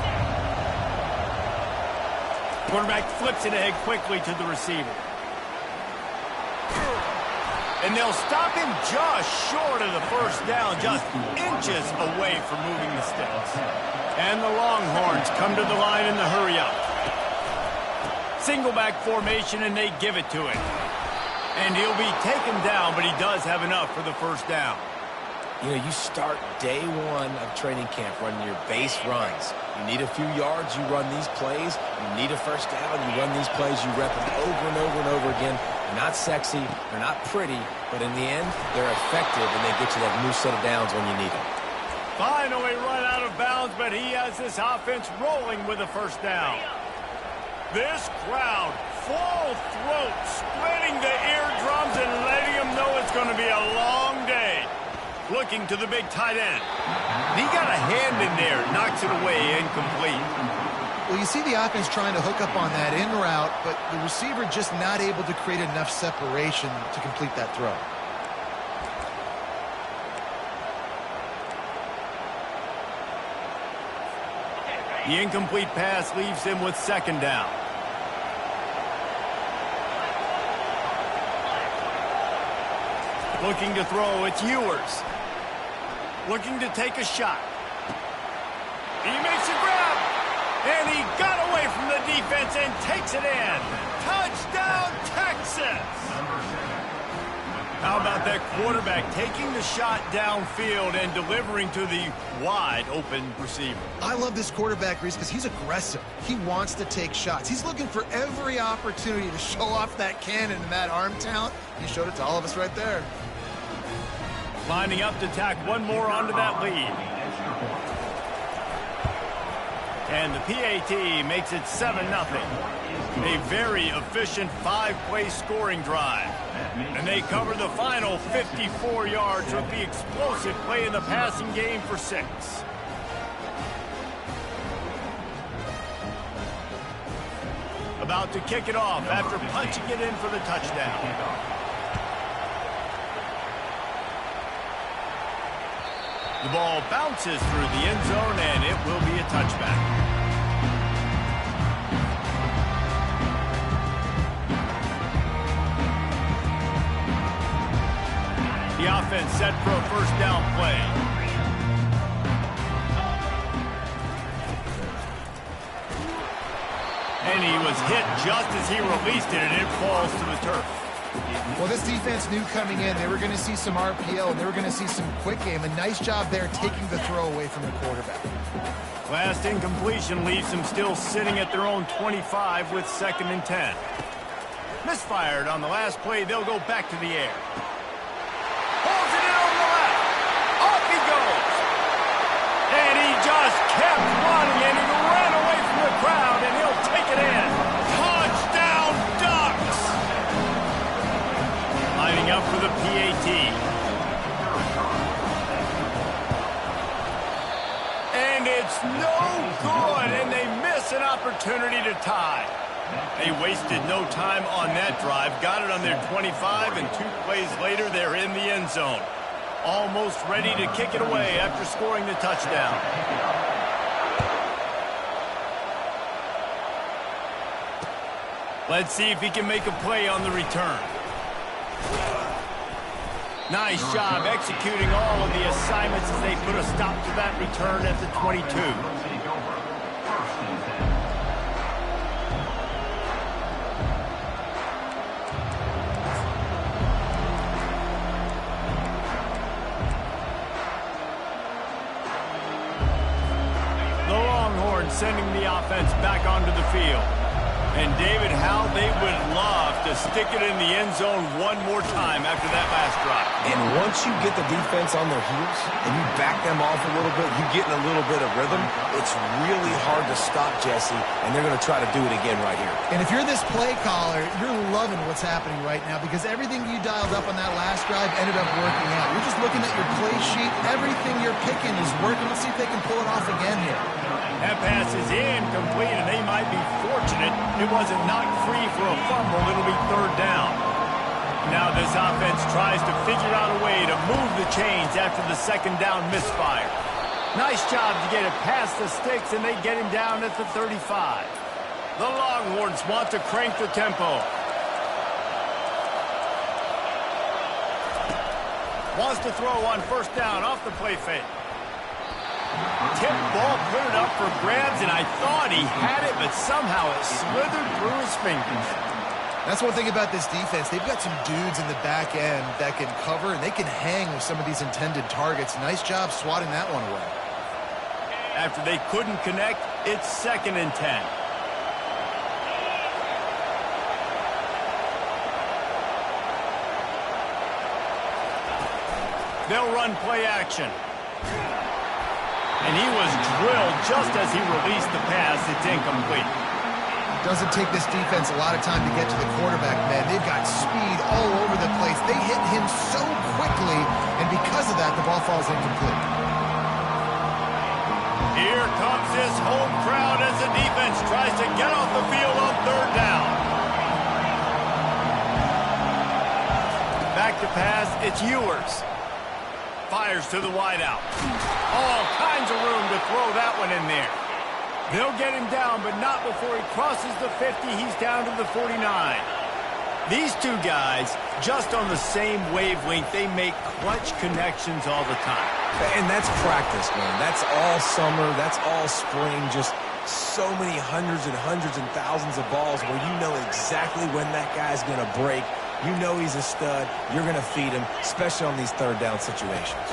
Speaker 1: Quarterback flips it ahead quickly to the receiver. And they'll stop him just short of the first down, just inches away from moving the sticks. And the Longhorns come to the line in the hurry-up. Single back formation, and they give it to him. And he'll be taken down, but he does have enough for the first down.
Speaker 2: You know, you start day 1 of training camp running your base runs. You need a few yards, you run these plays. You need a first down, you run these plays. You rep them over and over and over again. They're not sexy, they're not pretty, but in the end, they're effective, and they get you that new set of downs when you need them.
Speaker 1: Finally run out of bounds, but he has this offense rolling with a first down. This crowd, full throat, splitting the eardrums and letting them know it's going to be a long day. Looking to the big tight end. He got a hand in there, knocks it away, incomplete.
Speaker 3: Well, you see the offense trying to hook up on that in route, but the receiver just not able to create enough separation to complete that throw.
Speaker 1: The incomplete pass leaves him with second down. Looking to throw, it's Ewers. Looking to take a shot. He makes a grab. And he got away from the defense and takes it in. Touchdown, Texas! How about that quarterback taking the shot downfield and delivering to the wide-open receiver?
Speaker 3: I love this quarterback, Reese, because he's aggressive. He wants to take shots. He's looking for every opportunity to show off that cannon and that arm talent. He showed it to all of us right there.
Speaker 1: Lining up to tack one more onto that lead. And the PAT makes it 7-0. A very efficient 5-play scoring drive. And they cover the final 54 yards with the explosive play in the passing game for 6. About to kick it off after punching it in for the touchdown. The ball bounces through the end zone, and it will be a touchback. The offense set for a first down play. And he was hit just as he released it, and it falls to the turf.
Speaker 3: Well, this defense knew coming in they were going to see some RPO, and they were going to see some quick game. A nice job there taking the throw away from the quarterback.
Speaker 1: Last incompletion leaves them still sitting at their own 25 with 2nd and 10. Misfired on the last play. They'll go back to the air. Pulls it in on the left. Off he goes. And he just kept running, and he ran away from the crowd, and he'll take it in. Touchdown, Ducks! Lining up for the PAT. And it's no good, and they miss an opportunity to tie. They wasted no time on that drive. Got it on their 25, and 2 plays later, they're in the end zone. Almost ready to kick it away after scoring the touchdown. Let's see if he can make a play on the return. Nice job executing all of the assignments as they put a stop to that return at the 22. The Longhorns sending the offense back onto the field. And, David, how they would love to stick it in the end zone one more time after that last drive.
Speaker 2: And once you get the defense on their heels and you back them off a little bit, you get in a little bit of rhythm, it's really hard to stop, Jesse, and they're going to try to do it again right here.
Speaker 3: And if you're this play caller, you're loving what's happening right now because everything you dialed up on that last drive ended up working out. You're just looking at your play sheet. Everything you're picking is working. Let's see if they can pull it off again here.
Speaker 1: That pass is incomplete, and they might be fortunate it wasn't knocked free for a fumble. It'll be third down. Now this offense tries to figure out a way to move the chains after the second down misfire. Nice job to get it past the sticks, and they get him down at the 35. The Longhorns want to crank the tempo. Wants to throw on first down off the play fake. Tip ball, put it up for grabs, and I thought he had it, but somehow it slithered through his fingers.
Speaker 3: That's one thing about this defense. They've got some dudes in the back end that can cover, and they can hang with some of these intended targets. Nice job swatting that one away.
Speaker 1: After they couldn't connect, it's 2nd and 10. They'll run play action. And he was drilled just as he released the pass. It's incomplete.
Speaker 3: Doesn't take this defense a lot of time to get to the quarterback, man. They've got speed all over the place. They hit him so quickly, and because of that, the ball falls incomplete.
Speaker 1: Here comes this home crowd as the defense tries to get off the field on third down. Back to pass, it's Ewers. Fires to the wideout. All kinds of room to throw that one in there. They'll get him down, but not before he crosses the 50. He's down to the 49. These two guys, just on the same wavelength, they make clutch connections all the time.
Speaker 2: And that's practice, man. That's all summer. That's all spring. Just so many hundreds and thousands of balls where you know exactly when that guy's going to break. You know he's a stud. You're going to feed him, especially on these third down situations.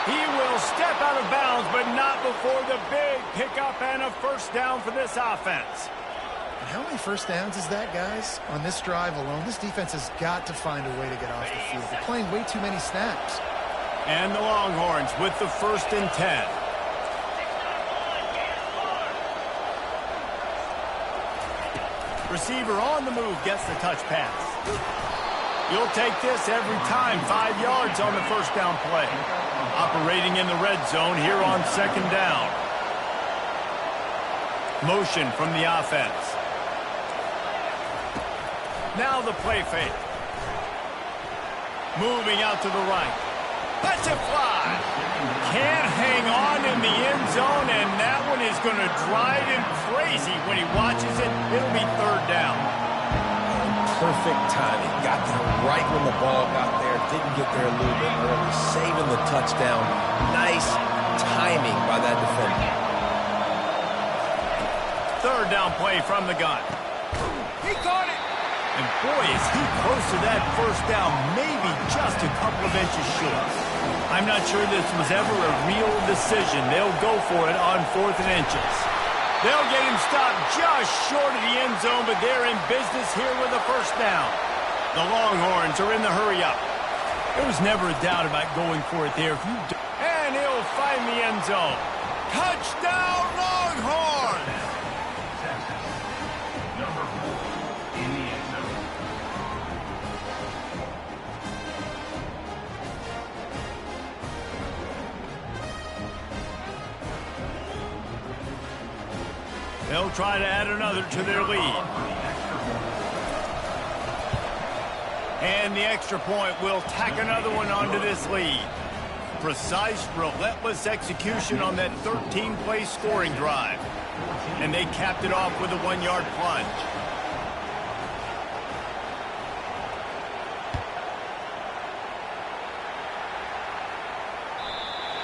Speaker 1: He will step out of bounds, but not before the big pickup and a first down for this offense.
Speaker 3: And how many first downs is that, guys? On this drive alone, this defense has got to find a way to get off the field. They're playing way too many snaps.
Speaker 1: And the Longhorns with the 1st and 10. Receiver on the move gets the touch pass. You'll take this every time. 5 yards on the first down play. Operating in the red zone here on 2nd down. Motion from the offense. Now the play fake. Moving out to the right. That's a fly. Can't hang on in the end zone, and that one is going to drive him crazy when he watches it. It'll be third down.
Speaker 2: Perfect timing. Got there right when the ball got there. Didn't get there a little bit early. Saving the touchdown. Nice timing by that defender.
Speaker 1: Third down play from the gun. He caught it. And boy, is he close to that first down, maybe just a couple of inches short. I'm not sure this was ever a real decision. They'll go for it on 4th and inches. They'll get him stopped just short of the end zone, but they're in business here with a first down. The Longhorns are in the hurry-up. There was never a doubt about going for it there. And he'll find the end zone. Touchdown, Longhorns! They'll try to add another to their lead. And the extra point will tack another one onto this lead. Precise, relentless execution on that 13-play scoring drive. And they capped it off with a 1-yard plunge.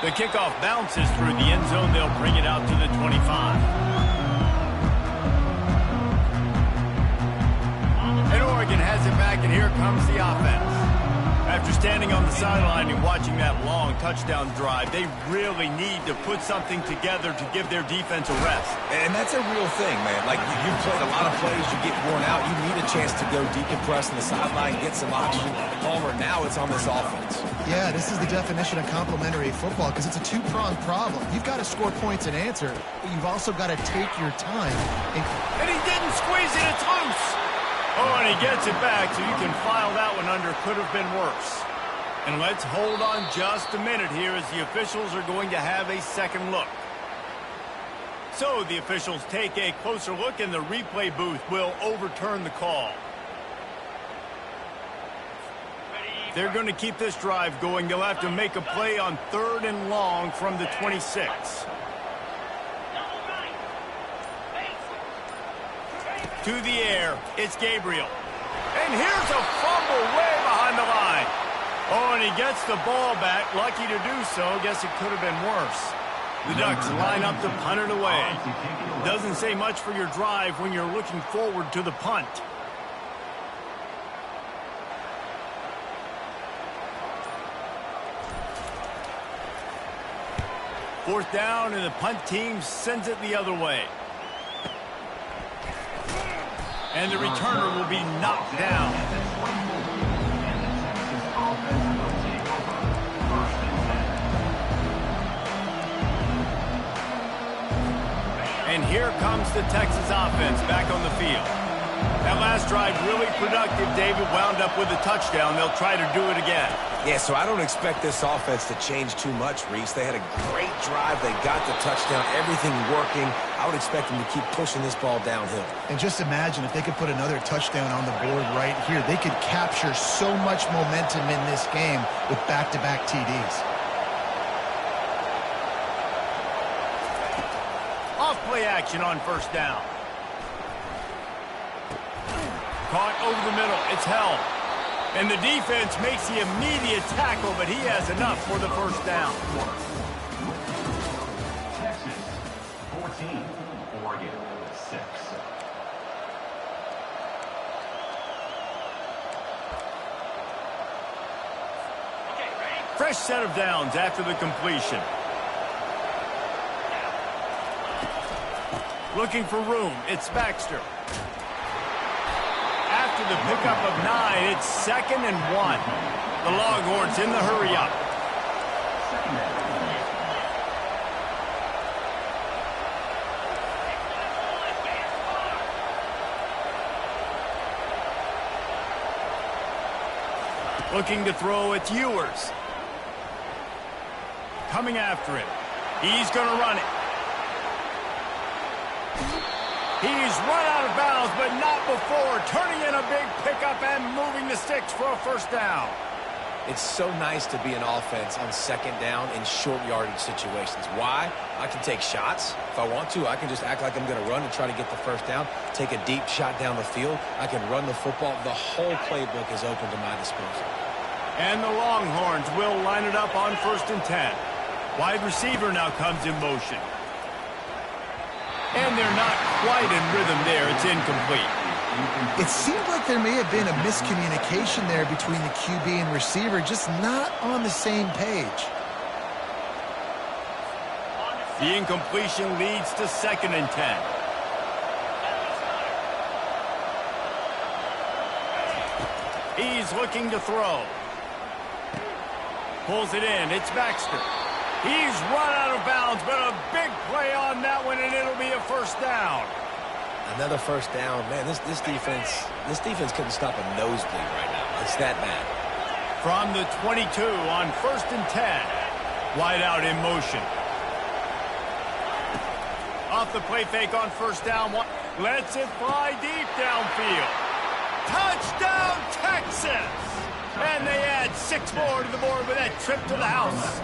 Speaker 1: The kickoff bounces through the end zone. They'll bring it out to the 25. And Oregon has it back, and here comes the offense. After standing on the sideline and watching that long touchdown drive, they really need to put something together to give their defense a rest.
Speaker 2: And that's a real thing, man. Like, you've played a lot of plays, you get worn out, you need a chance to go decompress on the sideline, get some oxygen. Palmer, now it's on this offense.
Speaker 3: Yeah, this is the definition of complementary football because it's a two-pronged problem. You've got to score points and answer, but you've also got to take your time.
Speaker 1: And he didn't squeeze it, it's loose. Oh, and he gets it back, so you can file that one under could have been worse. And let's hold on just a minute here as the officials are going to have a second look. So the officials take a closer look, and the replay booth will overturn the call. They're going to keep this drive going. They'll have to make a play on 3rd and long from the 26. To the air, it's Gabriel. And here's a fumble way behind the line. Oh, and he gets the ball back. Lucky to do so. Guess it could have been worse. The Ducks line up to punt it away. Doesn't say much for your drive when you're looking forward to the punt. Fourth down, and the punt team sends it the other way. And the returner will be knocked down. And here comes the Texas offense back on the field. That last drive really productive. David wound up with a touchdown. They'll try to do it again.
Speaker 2: Yeah, so I don't expect this offense to change too much, Reese. They had a great drive. They got the touchdown. Everything working. I would expect them to keep pushing this ball downhill.
Speaker 3: And just imagine if they could put another touchdown on the board right here. They could capture so much momentum in this game with back-to-back TDs.
Speaker 1: Off-play action on first down. Caught over the middle. It's held. And the defense makes the immediate tackle, but he has enough for the first down.
Speaker 4: Texas 14, Oregon 6.
Speaker 1: Fresh set of downs after the completion. Looking for room. It's Baxter. After the pickup of 9, it's 2nd and 1. The Longhorns in the hurry-up. Looking to throw, it's Ewers. Coming after him. He's going to run it. He's run out of bounds, but not before. Turning in a big pickup and moving the sticks for a first down.
Speaker 2: It's so nice to be an offense on 2nd down in short yardage situations. Why? I can take shots. If I want to, I can just act like I'm going to run and try to get the first down. Take a deep shot down the field. I can run the football. The whole playbook is open to my disposal.
Speaker 1: And the Longhorns will line it up on 1st and 10. Wide receiver now comes in motion. And they're not quite in rhythm there. It's incomplete.
Speaker 3: It seemed like there may have been a miscommunication there between the QB and receiver, just not on the same page.
Speaker 1: The incompletion leads to 2nd and 10. He's looking to throw. Pulls it in. It's Baxter. He's run out of bounds, but a big play on that one, and it'll be a first down.
Speaker 2: Another first down. Man, this defense couldn't stop a nosebleed right now. It's that bad.
Speaker 1: From the 22 on 1st and 10. Wide out in motion. Off the play fake on first down. Lets it fly deep downfield. Touchdown, Texas! Texas! And they add 6 more to the board with that trip to the house.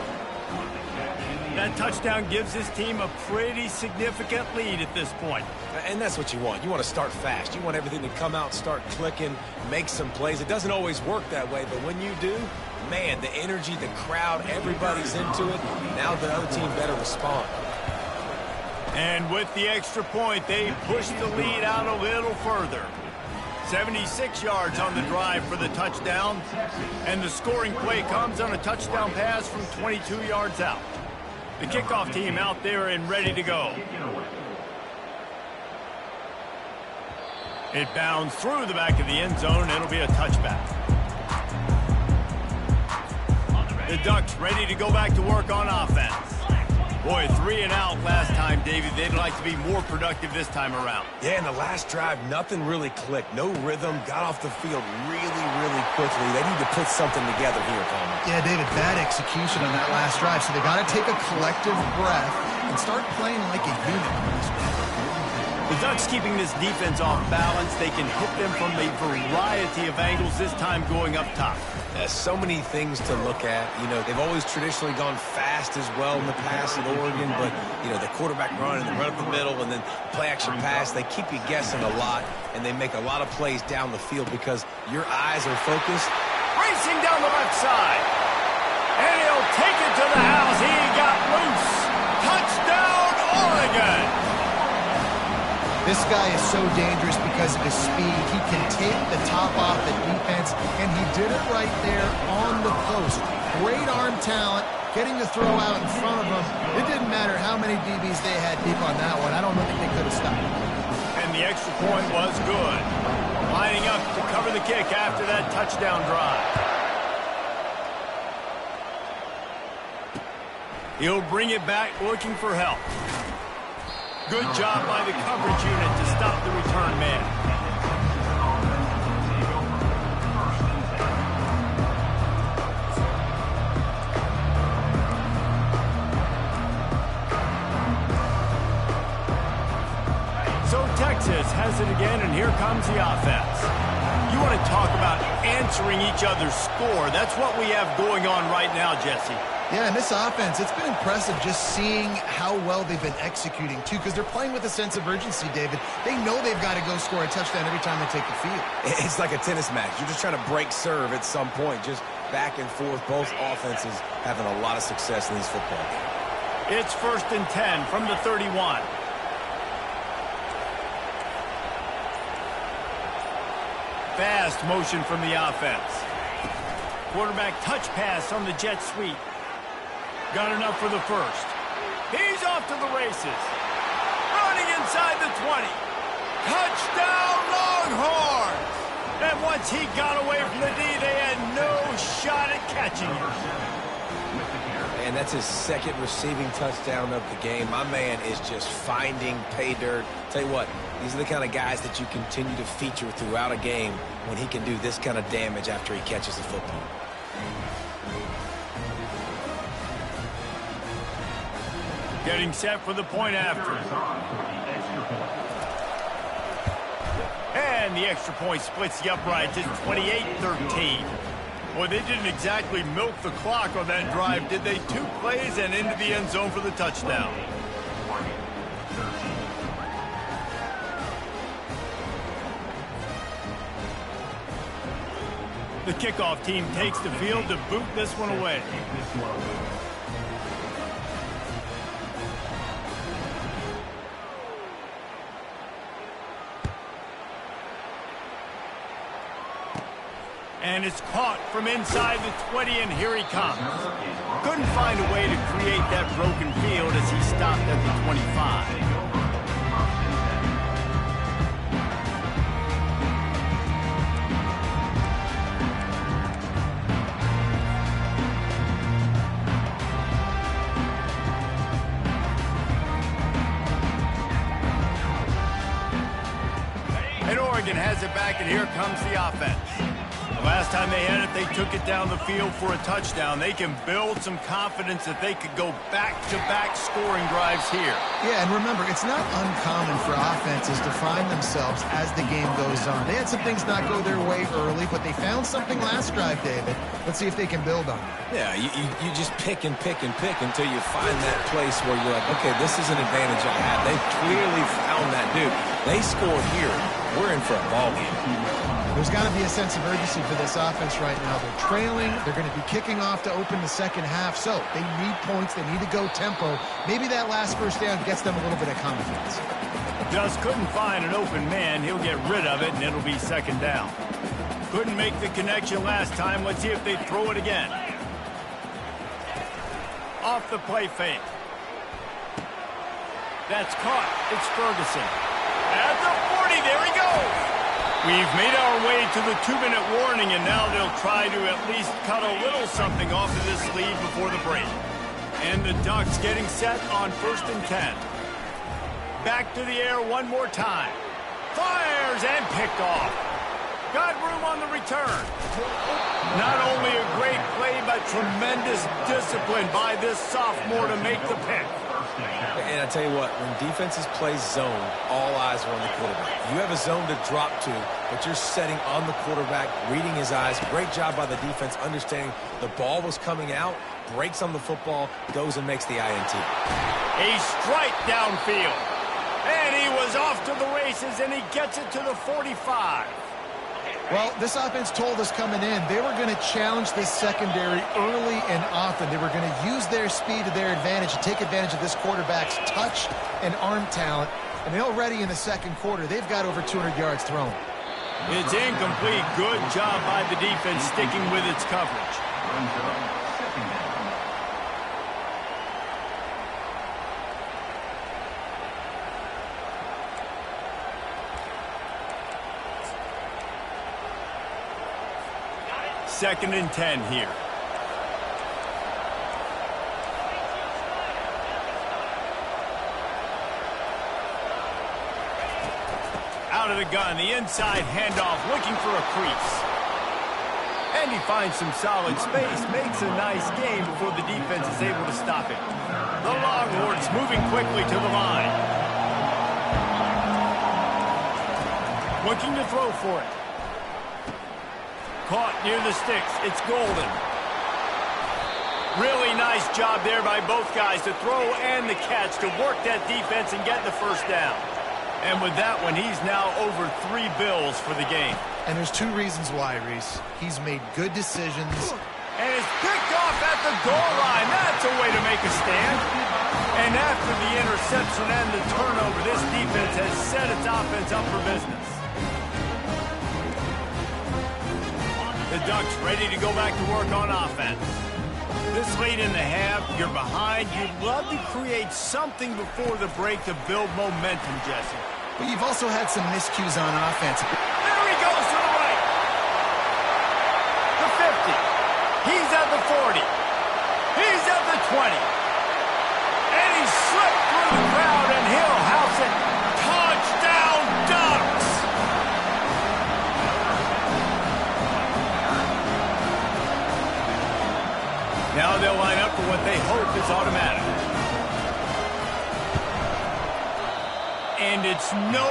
Speaker 1: That touchdown gives his team a pretty significant lead at this point.
Speaker 2: And that's what you want. You want to start fast. You want everything to come out, start clicking, make some plays. It doesn't always work that way, but when you do, man, the energy, the crowd, everybody's into it. Now the other team better respond.
Speaker 1: And with the extra point, they push the lead out a little further. 76 yards on the drive for the touchdown. And the scoring play comes on a touchdown pass from 22 yards out. The kickoff team out there and ready to go. It bounds through the back of the end zone. It'll be a touchback. The Ducks ready to go back to work on offense. Boy, 3 and out last time, Davey. They'd like to be more productive this time around.
Speaker 2: Yeah, in the last drive, nothing really clicked. No rhythm. Got off the field really, really quickly. They need to put something together here, Palmer.
Speaker 3: Yeah, David, bad execution on that last drive. So they got to take a collective breath and start playing like a unit.
Speaker 1: The Ducks keeping this defense off balance. They can hit them from a variety of angles, this time going up top.
Speaker 2: So many things to look at. You know, they've always traditionally gone fast as well in the past at Oregon, but, you know, the quarterback run and the run up the middle and then play-action pass, they keep you guessing a lot, and they make a lot of plays down the field because your eyes are focused.
Speaker 1: Racing down the left side. And he'll take it to the house. He got loose. Touchdown, Oregon!
Speaker 3: This guy is so dangerous because of his speed. He can take the top off the defense, and he did it right there on the post. Great arm talent, getting the throw out in front of him. It didn't matter how many DBs they had deep on that one. I don't think they could have stopped him.
Speaker 1: And the extra point was good. Lining up to cover the kick after that touchdown drive. He'll bring it back looking for help. Good job by the coverage unit to stop the return man. So Texas has it again, and here comes the offense. You want to talk about answering each other's score. That's what we have going on right now, Jesse.
Speaker 3: Yeah, and this offense, it's been impressive just seeing how well they've been executing, too, because they're playing with a sense of urgency, David. They know they've got to go score a touchdown every time they take the field.
Speaker 2: It's like a tennis match. You're just trying to break serve at some point, just back and forth. Both offenses having a lot of success in these football games.
Speaker 1: It's 1st and 10 from the 31. Fast motion from the offense. Quarterback touch pass on the jet sweep. Got enough for the first. He's off to the races. Running inside the 20. Touchdown, Longhorns! And once he got away from the D, they had no shot at catching him.
Speaker 2: And that's his 2nd receiving touchdown of the game. My man is just finding pay dirt. Tell you what, these are the kind of guys that you continue to feature throughout a game when he can do this kind of damage after he catches the football.
Speaker 1: Getting set for the point after. And the extra point splits the uprights. It's 28-13. Boy, they didn't exactly milk the clock on that drive, did they? 2 plays and into the end zone for the touchdown. The kickoff team takes the field to boot this one away. And it's caught from inside the 20, and here he comes. Couldn't find a way to create that broken field as he stopped at the 25. And Oregon has it back, and here comes the offense. Last time they had it, they took it down the field for a touchdown. They can build some confidence that they could go back-to-back scoring drives here.
Speaker 3: Yeah, and remember, it's not uncommon for offenses to find themselves as the game goes on. They had some things not go their way early, but they found something last drive, David. Let's see if they can build on it.
Speaker 2: Yeah, you just pick and pick and pick until you find that place where you're like, okay, this is an advantage I have. They clearly found that dude. They scored here. We're in for a ball game.
Speaker 3: There's got to be a sense of urgency for this offense right now. They're trailing. They're going to be kicking off to open the second half. So they need points. They need to go tempo. Maybe that last first down gets them a little bit of confidence.
Speaker 1: Just couldn't find an open man. He'll get rid of it, and it'll be second down. Couldn't make the connection last time. Let's see if they throw it again. Off the play fake. That's caught. It's Ferguson. At the 40, there he goes. We've made our way to the 2-minute warning, and now they'll try to at least cut a little something off of this lead before the break. And the Ducks getting set on 1st and 10. Back to the air one more time. Fires and picked off. Got room on the return. Not only a great play, but tremendous discipline by this sophomore to make the pick.
Speaker 2: And I tell you what, when defenses play zone, all eyes are on the quarterback. You have a zone to drop to, but you're setting on the quarterback, reading his eyes. Great job by the defense, understanding the ball was coming out, breaks on the football, goes and makes the INT.
Speaker 1: A strike downfield. And he was off to the races, and he gets it to the 45.
Speaker 3: Well, this offense told us coming in they were going to challenge this secondary early and often. They were going to use their speed to their advantage and take advantage of this quarterback's touch and arm talent. And already in the second quarter, they've got over 200 yards thrown.
Speaker 1: It's incomplete. Good job by the defense sticking with its coverage. Second and 10 here. Out of the gun, the inside handoff, looking for a crease. And he finds some solid space, makes a nice game before the defense is able to stop it. The Longhorns moving quickly to the line. Looking to throw for it. Caught near the sticks. It's Golden. Really nice job there by both guys to throw and the catch to work that defense and get the first down. And with that one, he's now over 3 bills for the game.
Speaker 3: And there's 2 reasons why, Reese. He's made good decisions.
Speaker 1: And it's picked off at the goal line. That's a way to make a stand. And after the interception and the turnover, this defense has set its offense up for business. The Ducks ready to go back to work on offense. This late in the half, you're behind. You'd love to create something before the break to build momentum, Jesse.
Speaker 3: But you've also had some miscues on offense.
Speaker 1: There he goes to the right. The 50. He's at the 40. He's at the 20. And he slipped through the crowd, and he'll house it. Touchdown, Ducks! Now they'll line up for what they hope is automatic. And it's no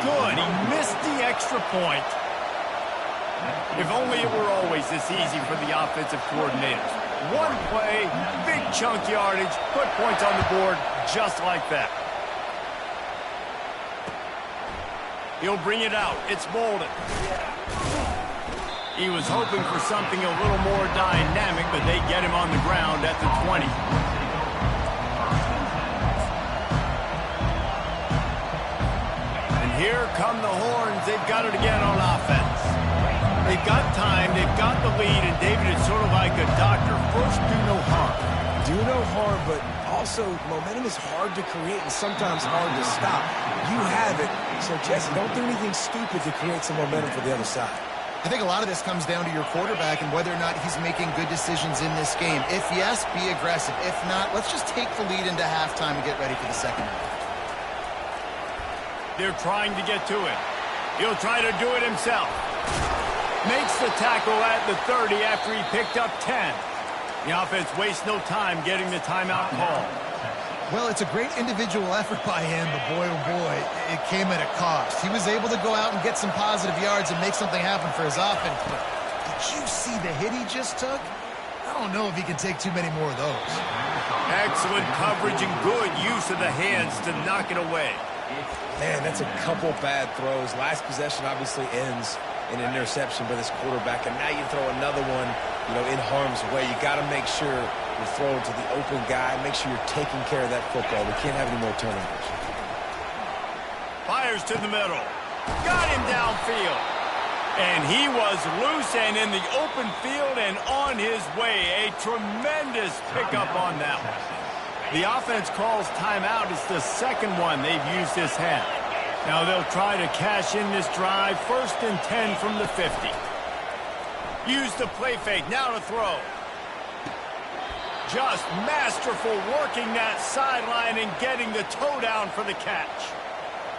Speaker 1: good. He missed the extra point. If only it were always this easy for the offensive coordinators. One play, big chunk yardage, put points on the board just like that. He'll bring it out. It's Bolden. He was hoping for something a little more dynamic, but they get him on the ground at the 20. And here come the Horns. They've got it again on offense. They've got time, they've got the lead, and David, it's sort of like a doctor. First, do no harm.
Speaker 2: Do no harm, but also momentum is hard to create and sometimes hard to stop. You have it, so Jesse, don't do anything stupid to create some momentum for the other side.
Speaker 3: I think a lot of this comes down to your quarterback and whether or not he's making good decisions in this game. If yes, be aggressive. If not, let's just take the lead into halftime and get ready for the second half.
Speaker 1: They're trying to get to it. He'll try to do it himself. Makes the tackle at the 30 after he picked up 10. The offense wastes no time getting the timeout call.
Speaker 3: Well, it's a great individual effort by him, but boy, oh boy, it came at a cost. He was able to go out and get some positive yards and make something happen for his offense, but did you see the hit he just took? I don't know if he can take too many more of those.
Speaker 1: Excellent coverage and good use of the hands to knock it away.
Speaker 2: Man, that's a couple bad throws. Last possession obviously ends in an interception by this quarterback, and now you throw another one, in harm's way. You got to make sure you're throwing to the open guy. Make sure you're taking care of that football. We can't have any more turnovers.
Speaker 1: Fires to the middle. Got him downfield. And he was loose and in the open field and on his way. A tremendous pickup on that one. The offense calls timeout. It's the second one they've used this half. Now they'll try to cash in this drive. 1st and 10 from the 50. Use the play fake. Now to throw. Just masterful working that sideline and getting the toe down for the catch.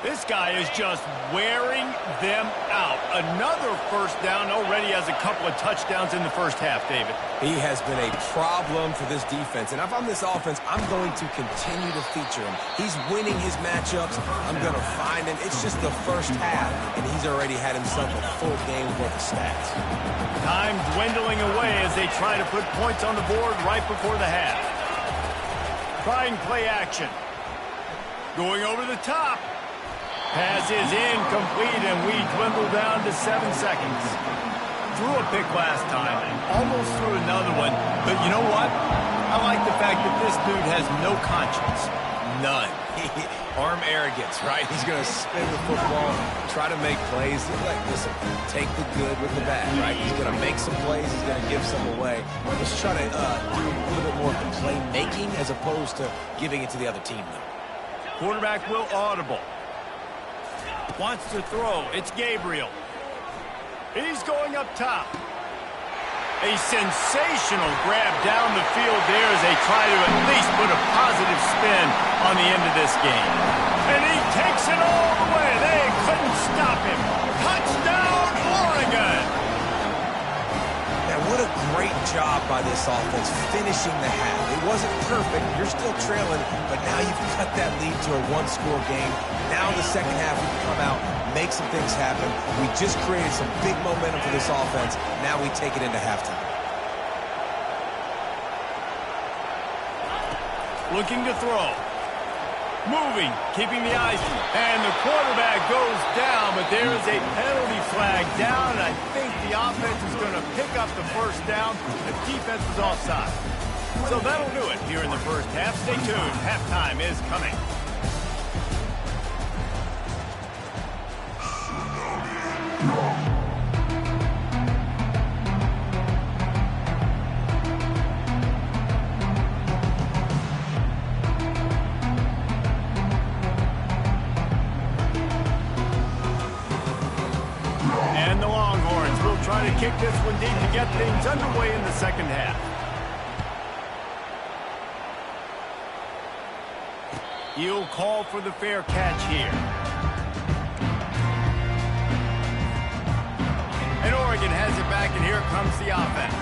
Speaker 1: This guy is just wearing them out. Another first down, already has a couple of touchdowns in the first half, David.
Speaker 2: He has been a problem for this defense. And if I'm this offense, I'm going to continue to feature him. He's winning his matchups. I'm going to find him. It's just the first half, and he's already had himself a full game worth of stats.
Speaker 1: Time dwindling away as they try to put points on the board right before the half. Trying play action. Going over the top. Pass is incomplete, and we dwindle down to 7 seconds. Threw a pick last time, almost threw another one, but you know what? I like the fact that this dude has no conscience.
Speaker 2: None. Arm arrogance, right? He's going to spin the football, try to make plays. Listen, take the good with the bad, right? He's going to make some plays. He's going to give some away. Let's try to do a little bit more playmaking as opposed to giving it to the other team, though.
Speaker 1: Quarterback will audible. Wants to throw. It's Gabriel. He's going up top. A sensational grab down the field there as they try to at least put a positive spin on the end of this game. And he takes it all the way. They couldn't stop him. Touchdown, Oregon!
Speaker 2: Now, what a great job by this offense finishing the half. It wasn't perfect. You're still trailing, but now you've cut that lead to a one-score game. Now the second half, we can come out, make some things happen. We just created some big momentum for this offense. Now we take it into halftime.
Speaker 1: Looking to throw. Moving, keeping the eyes. And the quarterback goes down, but there is a penalty flag down. I think the offense is going to pick up the first down. The defense is offside. So that'll do it here in the first half. Stay tuned. Halftime is coming. And the Longhorns will try to kick this one deep to get things underway in the second half. He'll call for the fair catch here. And Oregon has it back, and here comes the offense.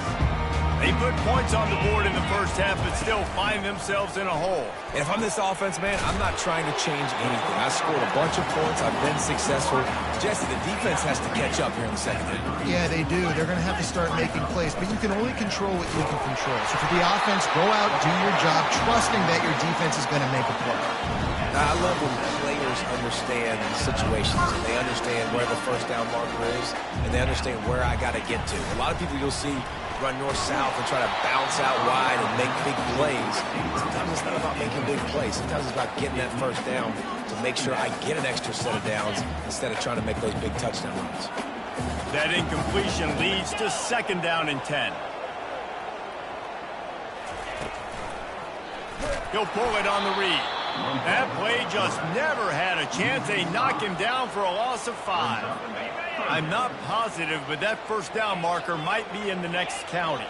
Speaker 1: They put points on the board in the first half, but still find themselves in a hole.
Speaker 2: And if I'm this offense, man, I'm not trying to change anything. I scored a bunch of points. I've been successful. Jesse, the defense has to catch up here in the second half.
Speaker 3: Yeah, they do. They're going to have to start making plays, but you can only control what you can control. So for the offense, go out, do your job, trusting that your defense is going to make a play.
Speaker 2: I love when players understand situations. They understand where the first down marker is, and they understand where I got to get to. A lot of people you'll see run north-south and try to bounce out wide and make big plays. Sometimes it's not about making big plays. Sometimes it's about getting that first down to make sure I get an extra set of downs instead of trying to make those big touchdown runs.
Speaker 1: That incompletion leads to 2nd down and 10. He'll pull it on the read. That play just never had a chance. They knock him down for a loss of 5. I'm not positive, but that first down marker might be in the next county.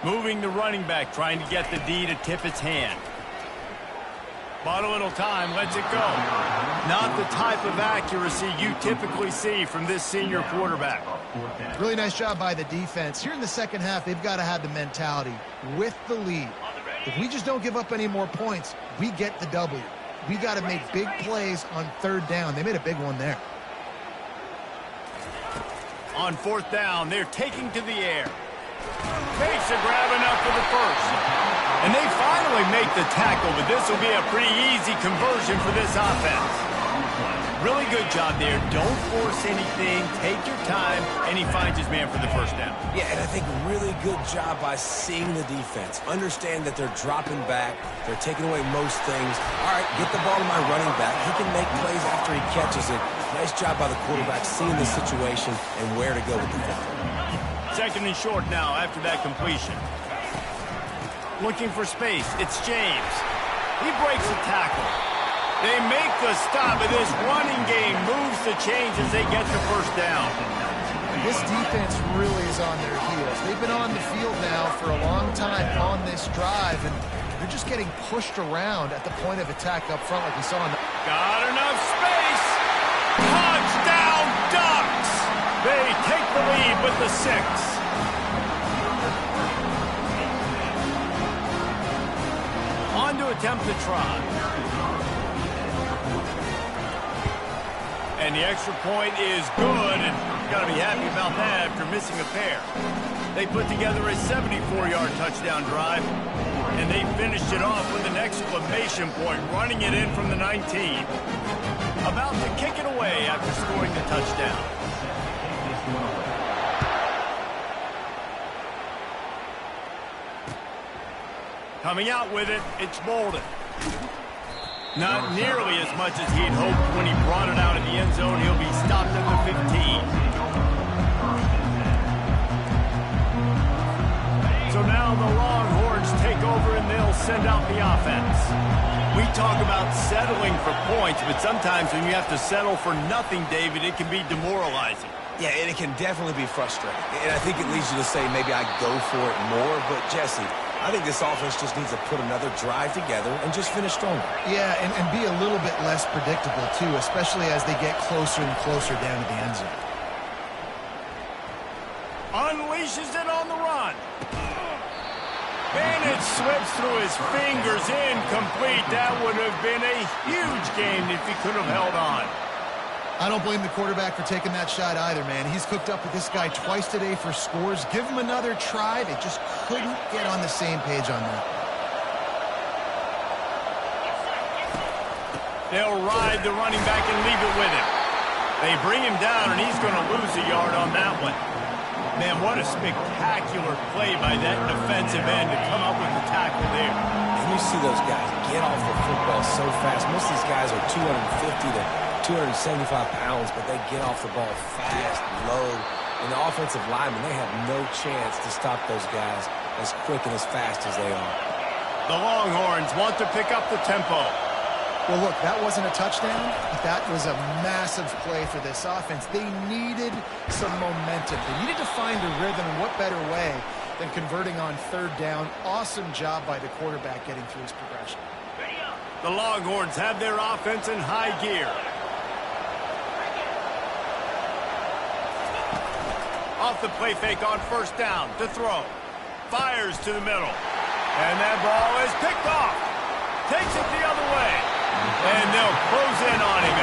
Speaker 1: Moving the running back, trying to get the D to tip its hand. Bought a little time, lets it go. Not the type of accuracy you typically see from this senior quarterback.
Speaker 3: Really nice job by the defense. Here in the second half, they've got to have the mentality with the lead. If we just don't give up any more points, we get the W. We got to make big plays on third down. They made a big one there.
Speaker 1: On fourth down, they're taking to the air. Makes a grab enough for the first. And they finally make the tackle, but this will be a pretty easy conversion for this offense. Really good job there. Don't force anything. Take your time. And he finds his man for the first down.
Speaker 2: Yeah, and I think really good job by seeing the defense. Understand that they're dropping back. They're taking away most things. All right, get the ball to my running back. He can make plays after he catches it. Nice job by the quarterback seeing the situation and where to go with the football.
Speaker 1: Second and short now after that completion. Looking for space. It's James. He breaks a tackle. They make the stop, and this running game moves the chains as they get the first down.
Speaker 3: This defense really is on their heels. They've been on the field now for a long time on this drive, and they're just getting pushed around at the point of attack up front like we saw in the...
Speaker 1: Got enough space. Touchdown Ducks. They take the lead with the 6. On to attempt the try. And the extra point is good, and got to be happy about that after missing a pair. They put together a 74-yard touchdown drive, and they finished it off with an exclamation point, running it in from the 19. About to kick it away after scoring the touchdown. Coming out with it, it's Bolden. Not nearly as much as he'd hoped when he brought it out of the end zone. He'll be stopped at the 15. So now the Longhorns take over and they'll send out the offense. We talk about settling for points, but sometimes when you have to settle for nothing, David, it can be demoralizing.
Speaker 2: Yeah, and it can definitely be frustrating. And I think it leads you to say maybe I go for it more. But, Jesse, I think this offense just needs to put another drive together and just finish stronger.
Speaker 3: Yeah, and be a little bit less predictable, too, especially as they get closer and closer down to the end zone.
Speaker 1: Unleashes it on the run. And it slips through his fingers, incomplete. That would have been a huge game if he could have held on.
Speaker 3: I don't blame the quarterback for taking that shot either, man. He's cooked up with this guy twice today for scores. Give him another try. They just couldn't get on the same page on that.
Speaker 1: They'll ride the running back and leave it with him. They bring him down, and he's going to lose a yard on that one. Man, what a spectacular play by that defensive end to come up with the tackle there.
Speaker 2: And you see those guys get off the football so fast. Most of these guys are 250 to 275 pounds, but they get off the ball fast, low. And the offensive linemen, they have no chance to stop those guys as quick and as fast as they are.
Speaker 1: The Longhorns want to pick up the tempo.
Speaker 3: Well, look, that wasn't a touchdown, but that was a massive play for this offense. They needed some momentum. They needed to find a rhythm, and what better way than converting on third down. Awesome job by the quarterback getting through his progression.
Speaker 1: The Longhorns have their offense in high gear. Off the play fake on first down to throw. Fires to the middle. And that ball is picked off. Takes it the other way. And they'll close in on him.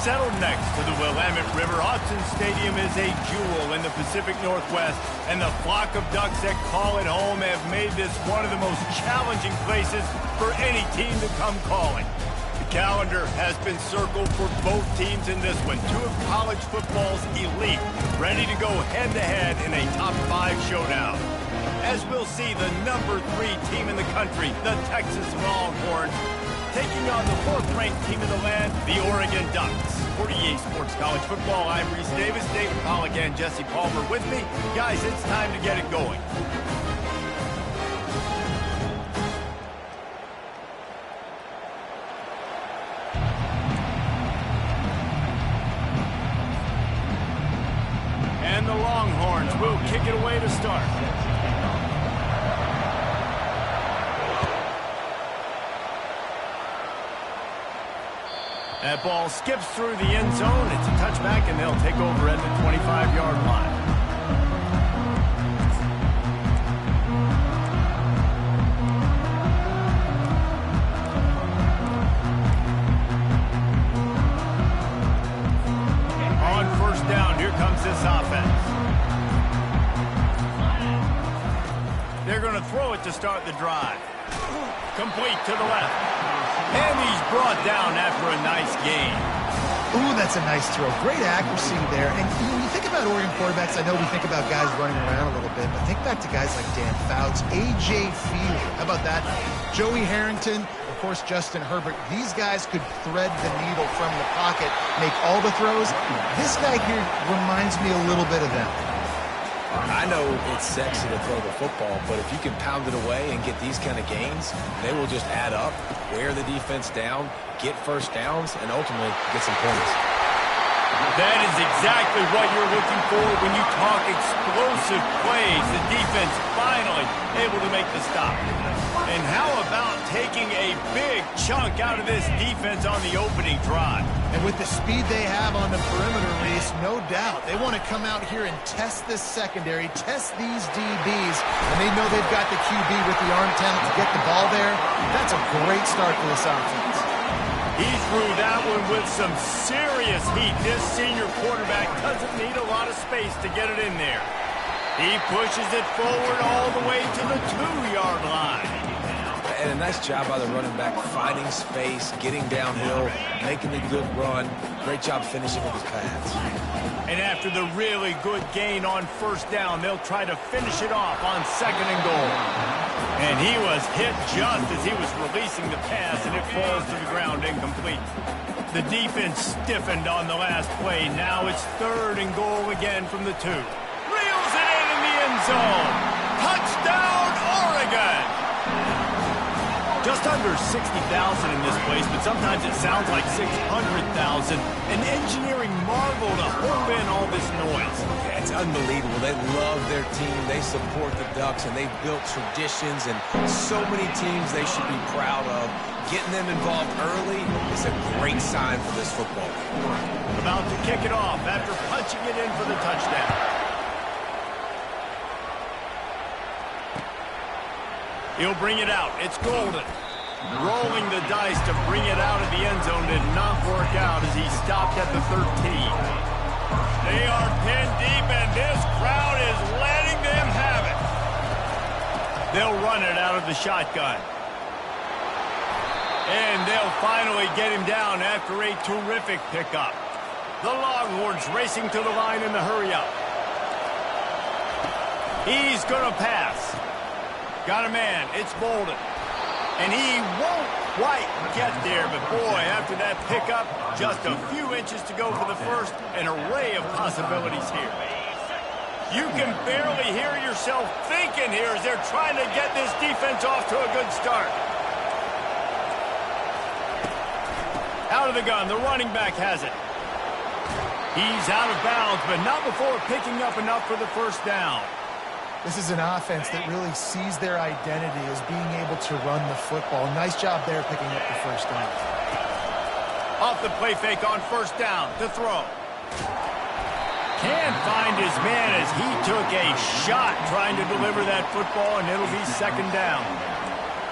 Speaker 1: Settled next to the Willamette River, Autzen Stadium is a jewel in the Pacific Northwest, and the flock of Ducks that call it home have made this one of the most challenging places for any team to come calling. The calendar has been circled for both teams in this one. Two of college football's elite, ready to go head-to-head in a top-5 showdown. As we'll see, the number 3 team in the country, the Texas Longhorns, taking on the 4th-ranked team in the land, the Oregon Ducks. For EA Sports College Football, I'm Reese Davis, David Pollack, and Jesse Palmer with me. Guys, it's time to get it going. And the Longhorns will kick it away to start. That ball skips through the end zone. It's a touchback, and they'll take over at the 25-yard line. On first down, here comes this offense. They're going to throw it to start the drive. Complete to the left. And he's brought down after a nice gain.
Speaker 3: Ooh, that's a nice throw. Great accuracy there. And when you think about Oregon quarterbacks, I know we think about guys running around a little bit, but think back to guys like Dan Fouts, A.J. Feely. How about that? Joey Harrington, of course, Justin Herbert. These guys could thread the needle from the pocket, make all the throws. This guy here reminds me a little bit of them.
Speaker 2: I know it's sexy to throw the football, but if you can pound it away and get these kind of gains, they will just add up, wear the defense down, get first downs, and ultimately get some points.
Speaker 1: That is exactly what you're looking for when you talk explosive plays. The defense finally able to make the stop. And how about taking a big chunk out of this defense on the opening drive?
Speaker 3: And with the speed they have on the perimeter, Reese, no doubt, they want to come out here and test this secondary, test these DBs, and they know they've got the QB with the arm talent to get the ball there. That's a great start for this offense.
Speaker 1: He threw that one with some serious heat. This senior quarterback doesn't need a lot of space to get it in there. He pushes it forward all the way to the 2-yard line.
Speaker 2: And a nice job by the running back, finding space, getting downhill, making a good run. Great job finishing with his pads.
Speaker 1: And after the really good gain on first down, they'll try to finish it off on 2nd and goal. And he was hit just as he was releasing the pass, and it falls to the ground incomplete. The defense stiffened on the last play. Now it's 3rd and goal again from the 2. Reels it in the end zone. Touchdown, Oregon! Just under 60,000 in this place, but sometimes it sounds like 600,000. An engineering marvel to hold in all this noise.
Speaker 2: Yeah, it's unbelievable. They love their team. They support the Ducks, and they've built traditions and so many teams they should be proud of. Getting them involved early is a great sign for this football team.
Speaker 1: About to kick it off after punching it in for the touchdown. He'll bring it out. It's Golden. Rolling the dice to bring it out of the end zone did not work out as he stopped at the 13. They are pinned deep, and this crowd is letting them have it. They'll run it out of the shotgun. And they'll finally get him down after a terrific pickup. The Longhorns racing to the line in the hurry-up. He's going to pass. Got a man. It's Bolden. And he won't quite get there, but boy, after that pickup, just a few inches to go for the first, an array of possibilities here. You can barely hear yourself thinking here as they're trying to get this defense off to a good start. Out of the gun, the running back has it. He's out of bounds, but not before picking up enough for the first down.
Speaker 3: This is an offense that really sees their identity as being able to run the football. Nice job there picking up the first down.
Speaker 1: Off the play fake on first down to throw. Can't find his man as he took a shot trying to deliver that football, and it'll be 2nd down.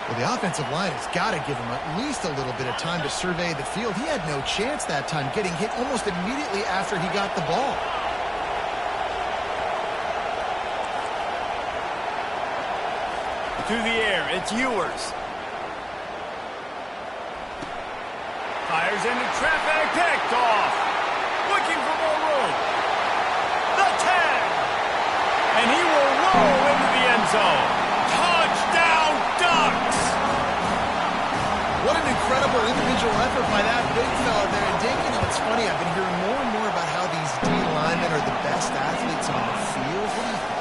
Speaker 3: Well, the offensive line has got to give him at least a little bit of time to survey the field. He had no chance that time, getting hit almost immediately after he got the ball.
Speaker 1: To the air, it's Ewers. Fires into traffic, picked off. Looking for more room. The 10. And he will roll into the end zone. Touchdown, Ducks!
Speaker 3: What an incredible individual effort by that big fella there. And Dave, you know, it's funny, I've been hearing more and more about how these D linemen are the best athletes on the field. What do you think?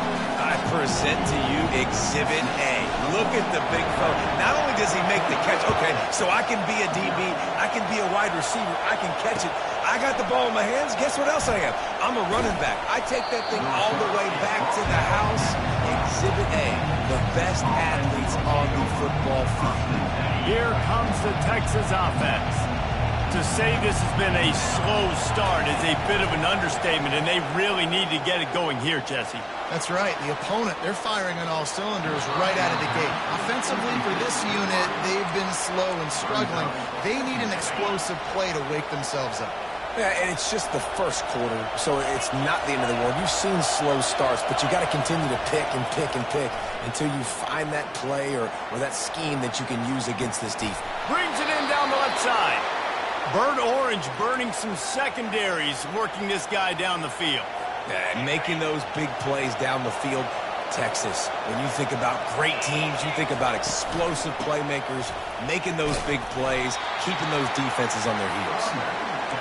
Speaker 2: I present to you Exhibit A. Look at the big fella. Not only does he make the catch, okay, so I can be a DB, I can be a wide receiver, I can catch it. I got the ball in my hands. Guess what else I am? I'm a running back. I take that thing all the way back to the house. Exhibit A, the best athletes on the football field.
Speaker 1: Here comes the Texas offense. To say this has been a slow start is a bit of an understatement, and they really need to get it going here, Jesse.
Speaker 3: That's right. The opponent, they're firing on all cylinders right out of the gate. Offensively, for this unit, they've been slow and struggling. They need an explosive play to wake themselves up.
Speaker 2: Yeah, and it's just the first quarter, so it's not the end of the world. You've seen slow starts, but you got to continue to pick and pick and pick until you find that play or that scheme that you can use against this defense.
Speaker 1: Brings it in down the left side. Burnt Orange burning some secondaries, working this guy down the field.
Speaker 2: Yeah, making those big plays down the field. Texas, when you think about great teams, you think about explosive playmakers, making those big plays, keeping those defenses on their heels.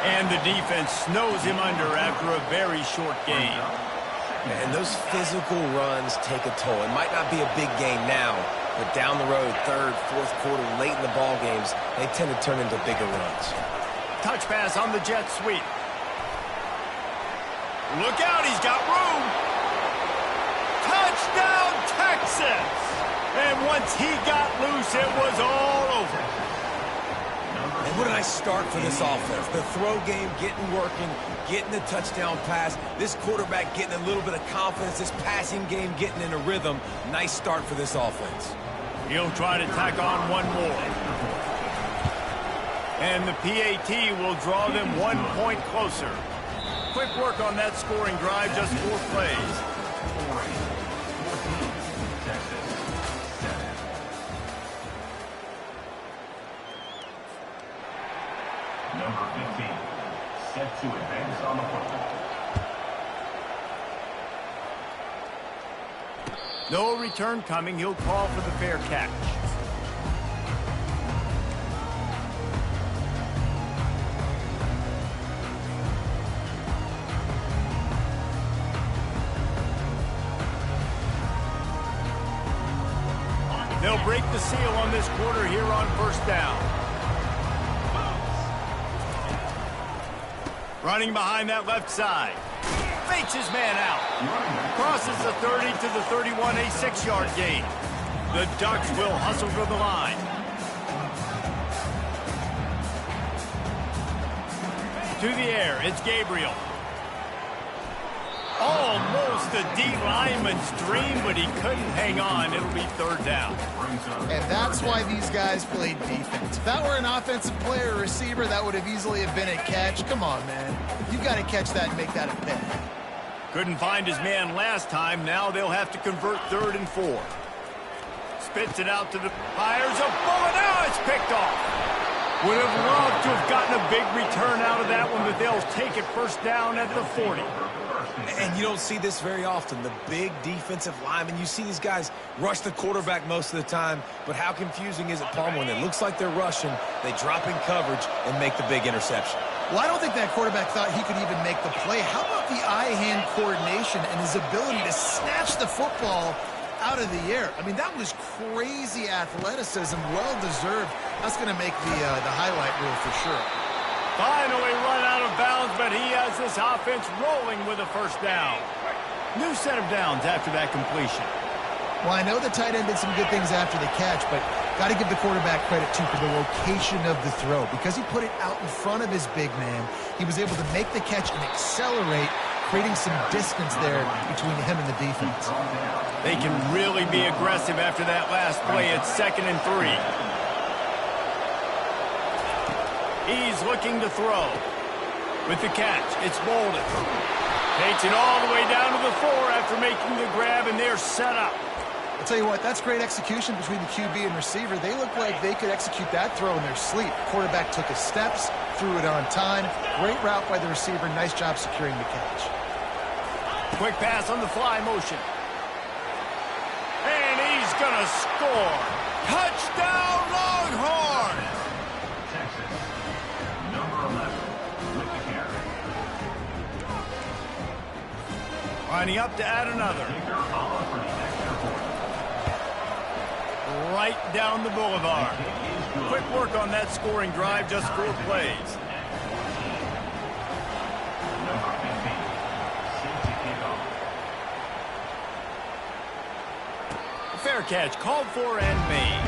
Speaker 1: And the defense snows him under after a very short game.
Speaker 2: And those physical runs take a toll. It might not be a big game now, but down the road, third, fourth quarter, late in the ball games, they tend to turn into bigger runs.
Speaker 1: Touch pass on the jet sweep. Look out, he's got room. Touchdown, Texas! And once he got loose, it was all over.
Speaker 2: And what a nice start for this offense. The throw game getting working, getting the touchdown pass. This quarterback getting a little bit of confidence. This passing game getting in a rhythm. Nice start for this offense.
Speaker 1: He'll try to tack on one more. And the PAT will draw them 1 point closer. Quick work on that scoring drive, just 4 plays.
Speaker 4: Number 15, set to advance on the football.
Speaker 1: No return coming. He'll call for the fair catch. They'll break the seal on this quarter here on first down. Running behind that left side. Fakes his man out. Crosses the 30 to the 31, a 6-yard gain. The Ducks will hustle to the line. To the air, it's Gabriel. Almost a D lineman's dream, but he couldn't hang on. It'll be third down.
Speaker 3: And that's why these guys played defense. If that were an offensive player or receiver, that would have easily have been a catch. Come on, man. You got to catch that and make that a pick.
Speaker 1: Couldn't find his man last time. Now they'll have to convert 3rd and 4. Spits it out to the fires a bullet. Now it's picked off. Would have loved to have gotten a big return out of that one, but they'll take it first down at the 40.
Speaker 2: And you don't see this very often. The big defensive linemen, you see these guys rush the quarterback most of the time, but how confusing is it, Palmer, when it looks like they're rushing, they drop in coverage and make the big interception?
Speaker 3: Well, I don't think that quarterback thought he could even make the play. How about the eye-hand coordination and his ability to snatch the football out of the air? I mean, that was crazy athleticism, well-deserved. That's going to make the highlight reel for sure.
Speaker 1: Finally run out of bounds, but he has this offense rolling with a first down. New set of downs after that completion.
Speaker 3: Well, I know the tight end did some good things after the catch, but got to give the quarterback credit, too, for the location of the throw. Because he put it out in front of his big man, he was able to make the catch and accelerate creating some distance there between him and the defense.
Speaker 1: They can really be aggressive after that last play. It's 2nd and 3. He's looking to throw. With the catch, it's Bolden. Takes it all the way down to the 4 after making the grab, and they're set up.
Speaker 3: I'll tell you what, that's great execution between the QB and receiver. They look like they could execute that throw in their sleep. Quarterback took his steps, threw it on time. Great route by the receiver. Nice job securing the catch.
Speaker 1: Quick pass on the fly motion. And he's going to score. Touchdown, Longhorns!
Speaker 4: Texas, number 11, with the carry.
Speaker 1: Lining up to add another.
Speaker 4: Kicker Hala for the extra point.
Speaker 1: Right down the boulevard. Quick work on that scoring drive, just 4 plays.
Speaker 4: Number 15, set to kick off.
Speaker 1: Fair catch, called for and made.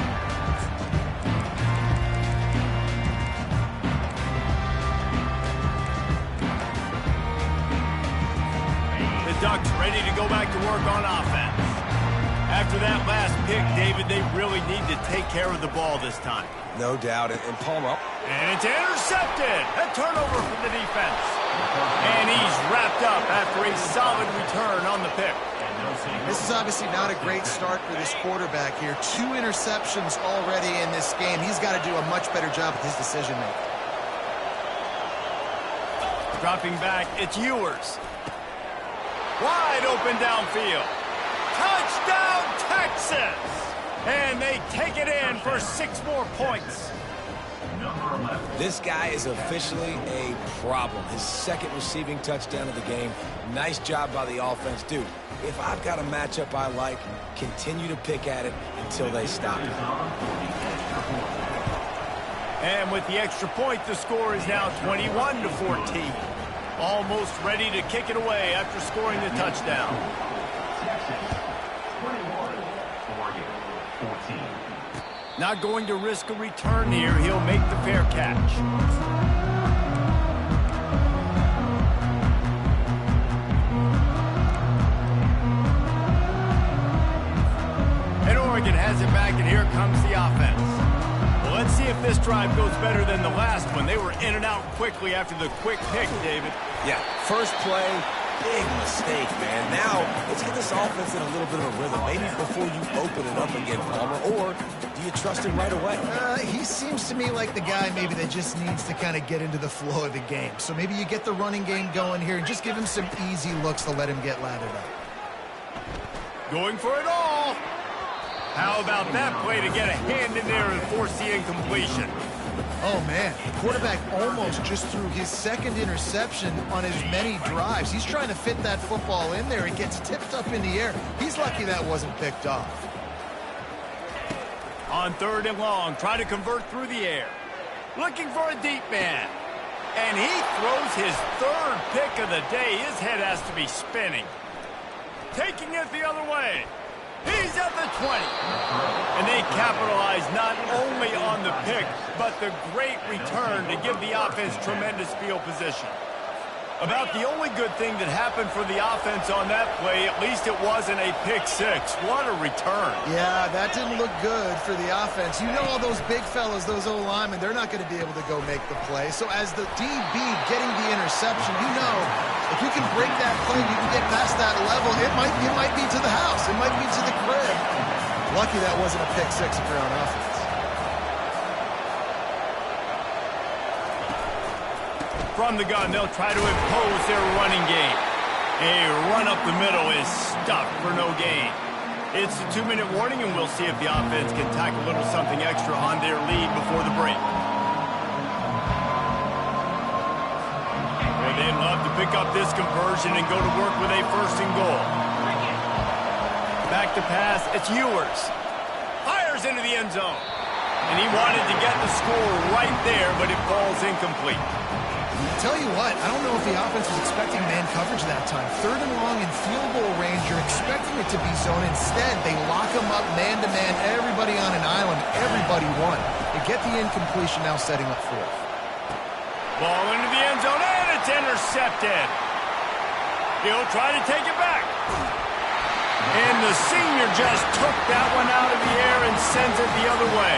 Speaker 1: The Ducks ready to go back to work on offense. After that last pick, David, they really need to take care of the ball this time.
Speaker 2: No doubt. And Palmer.
Speaker 1: And it's intercepted. A turnover for the defense. And he's wrapped up after a solid return on the pick.
Speaker 3: This is obviously not a great start for this quarterback here. 2 interceptions already in this game. He's got to do a much better job with his decision-making.
Speaker 1: Dropping back, it's Ewers. Wide open downfield. Touchdown, Texas! And they take it in for 6 more points.
Speaker 2: This guy is officially a problem. His 2nd receiving touchdown of the game. Nice job by the offense. Dude, if I've got a matchup I like, continue to pick at it until they stop it.
Speaker 1: And with the extra point, the score is now 21-14. Almost ready to kick it away after scoring the touchdown.
Speaker 4: Texas, 21, Oregon, 14.
Speaker 1: Not going to risk a return here. He'll make the fair catch. And Oregon has it back, and here comes the offense. Well, let's see if this drive goes better than the last one. They were in and out quickly after the quick pick, David.
Speaker 2: Yeah, first play, big mistake, man. Now, let's get this offense in a little bit of a rhythm. Maybe before you open it up again, Palmer, or do you trust him right away?
Speaker 3: He seems to me like the guy maybe that just needs to kind of get into the flow of the game. So maybe you get the running game going here and just give him some easy looks to let him get lathered up.
Speaker 1: Going for it all. How about that play to get a hand in there and force the incompletion?
Speaker 3: Oh, man. The quarterback almost just threw his 2nd interception on as many drives. He's trying to fit that football in there. It gets tipped up in the air. He's lucky that wasn't picked off.
Speaker 1: On 3rd and long, try to convert through the air. Looking for a deep man. And he throws his 3rd pick of the day. His head has to be spinning. Taking it the other way. He's at the 20. And they capitalize not only on the pick, but the great return to give the offense tremendous field position. About the only good thing that happened for the offense on that play, at least it wasn't a pick 6. What a return.
Speaker 3: Yeah, that didn't look good for the offense. You know all those big fellas, those O-linemen, they're not going to be able to go make the play. So as the DB getting the interception, you know, if you can break that play, you can get past that level, it might be to the house. It might be to the crib. Lucky that wasn't a pick 6 if you're on offense.
Speaker 1: From the gun, they'll try to impose their running game. A run up the middle is stuffed for no gain. It's a 2-minute warning, and we'll see if the offense can tack a little something extra on their lead before the break. Well, they'd love to pick up this conversion and go to work with a 1st and goal. Back to pass, it's Ewers. Fires into the end zone. And he wanted to get the score right there, but it falls incomplete.
Speaker 3: Tell you what, I don't know if the offense was expecting man coverage that time. 3rd and long in field goal range, you're expecting it to be zone. Instead, they lock them up man-to-man, everybody on an island, everybody won. They get the incompletion now setting up 4th.
Speaker 1: Ball into the end zone, and it's intercepted. He'll try to take it back. And the senior just took that one out of the air and sends it the other way.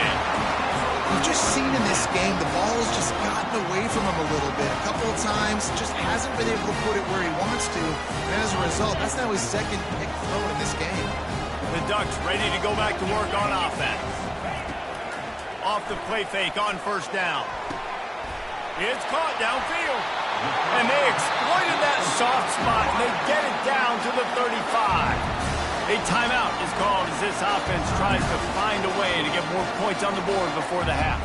Speaker 3: We've just seen in this game the ball has just gotten away from him a little bit. A couple of times, just hasn't been able to put it where he wants to. And as a result, that's now his second pick throw in this game.
Speaker 1: The Ducks ready to go back to work on offense. Off the play fake on first down. It's caught downfield. And they exploited that soft spot, and they get it down to the 35. A timeout is called as this offense tries to find a way to get more points on the board before the half.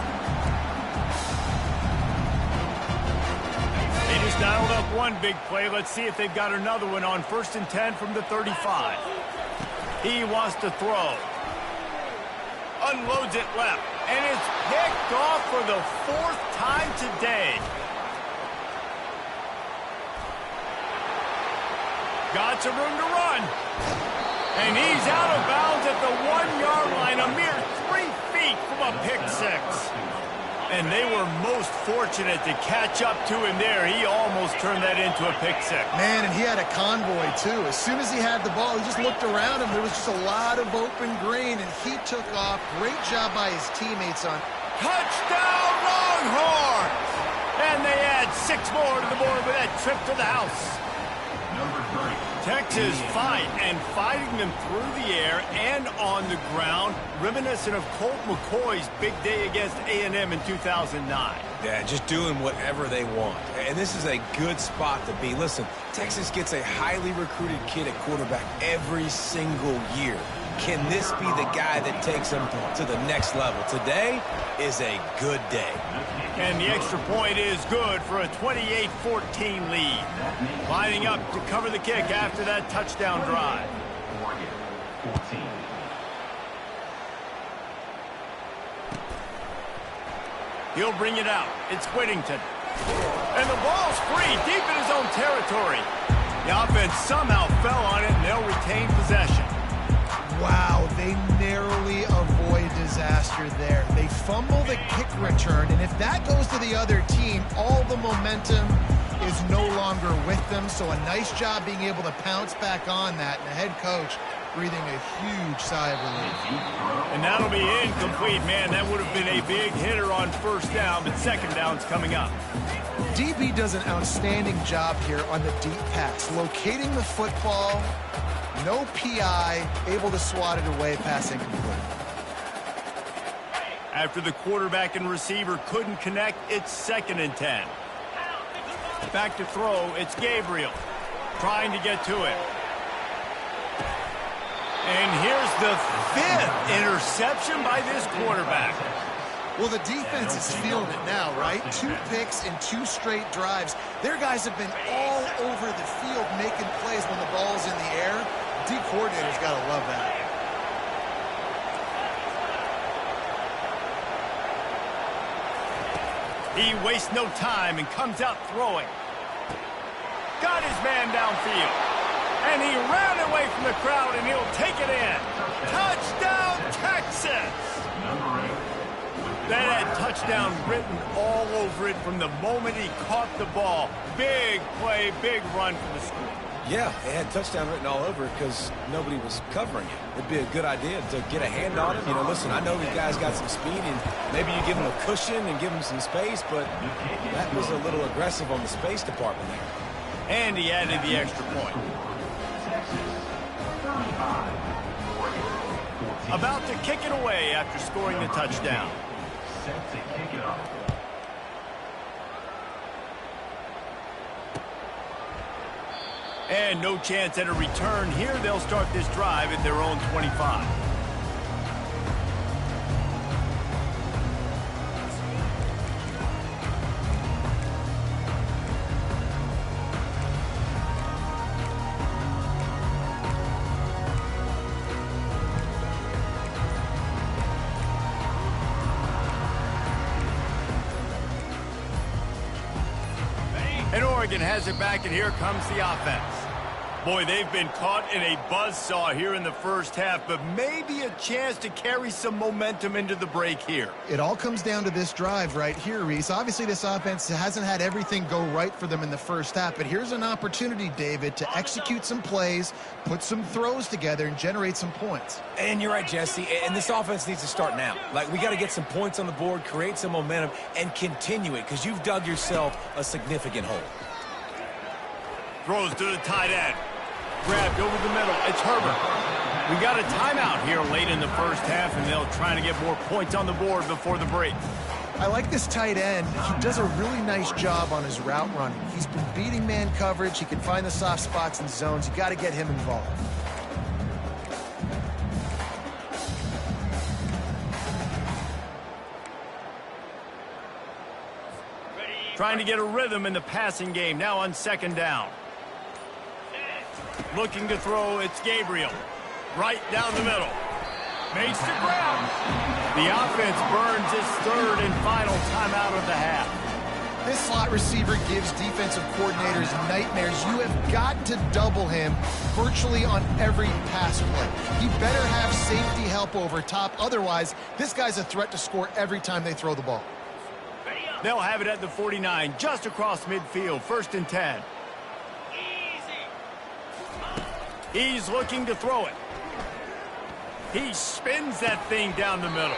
Speaker 1: They just dialed up one big play. Let's see if they've got another one on 1st and 10 from the 35. He wants to throw. Unloads it left. And it's picked off for the 4th time today. Got some room to run. And he's out of bounds at the 1-yard line, a mere 3 feet from a pick six. And they were most fortunate to catch up to him there. He almost turned that into a pick six.
Speaker 3: Man, and he had a convoy, too. As soon as he had the ball, he just looked around him. There was just a lot of open green, and he took off. Great job by his teammates on
Speaker 1: touchdown Longhorns! And they add 6 more to the board with that trip to the house.
Speaker 4: Number 30.
Speaker 1: Texas fighting them through the air and on the ground, reminiscent of Colt McCoy's big day against A&M in 2009.
Speaker 2: Yeah, just doing whatever they want. And this is a good spot to be. Listen, Texas gets a highly recruited kid at quarterback every single year. Can this be the guy that takes them to the next level? Today is a good day.
Speaker 1: And the extra point is good for a 28-14 lead. Lining up to cover the kick after that touchdown drive.
Speaker 4: Oregon, 14.
Speaker 1: He'll bring it out. It's Whittington. And the ball's free deep in his own territory. The offense somehow fell on it, and they'll retain possession.
Speaker 3: Wow, they narrowly avoid disaster there. They fumble the kick return, and if that goes to the other team, all the momentum is no longer with them. So a nice job being able to pounce back on that, and the head coach breathing a huge sigh of relief.
Speaker 1: And that'll be incomplete, man. That would have been a big hitter on first down, but second down's coming up.
Speaker 3: DB does an outstanding job here on the deep pass, locating the football. No PI, able to swat it away, passing complete.
Speaker 1: After the quarterback and receiver couldn't connect, it's 2nd and 10. Back to throw, it's Gabriel trying to get to it. And here's the 5th interception by this quarterback.
Speaker 3: Well, the defense is feeling it now, right? 2 picks and 2 straight drives. Their guys have been all over the field making plays when the ball's in the air. D coordinator's got to love that.
Speaker 1: He wastes no time and comes out throwing. Got his man downfield. And he ran away from the crowd, and he'll take it in. Touchdown, Texas! That had touchdown written all over it from the moment he caught the ball. Big play, big run for the school.
Speaker 2: Yeah, it had touchdown written all over it because nobody was covering it. It'd be a good idea to get a hand on him. You know, listen, I know these guys got some speed, and maybe you give them a cushion and give them some space, but that was a little aggressive on the space department there.
Speaker 1: And he added the extra point. About to kick it away after scoring the touchdown.
Speaker 4: Set to kick it off.
Speaker 1: And no chance at a return here. They'll start this drive at their own 25. And Oregon has it back, and here comes the offense. Boy, they've been caught in a buzzsaw here in the first half, but maybe a chance to carry some momentum into the break here.
Speaker 3: It all comes down to this drive right here, Reese. Obviously, this offense hasn't had everything go right for them in the first half, but here's an opportunity, David, to execute some plays, put some throws together, and generate some points.
Speaker 2: And you're right, Jesse, and this offense needs to start now. Like, we got to get some points on the board, create some momentum, and continue it, because you've dug yourself a significant hole.
Speaker 1: Throws to the tight end. Grabbed over the middle. It's Herbert. We got a timeout here late in the first half, and they'll try to get more points on the board before the break.
Speaker 3: I like this tight end. He does a really nice job on his route running. He's been beating man coverage. He can find the soft spots and zones. You got to get him involved.
Speaker 1: Trying to get a rhythm in the passing game now on second down. Looking to throw, it's Gabriel. Right down the middle. Makes the ground. The offense burns its third and final timeout of the half.
Speaker 3: This slot receiver gives defensive coordinators nightmares. You have got to double him virtually on every pass play. He better have safety help over top. Otherwise, this guy's a threat to score every time they throw the ball.
Speaker 1: They'll have it at the 49, just across midfield, 1st and 10. He's looking to throw it. He spins that thing down the middle.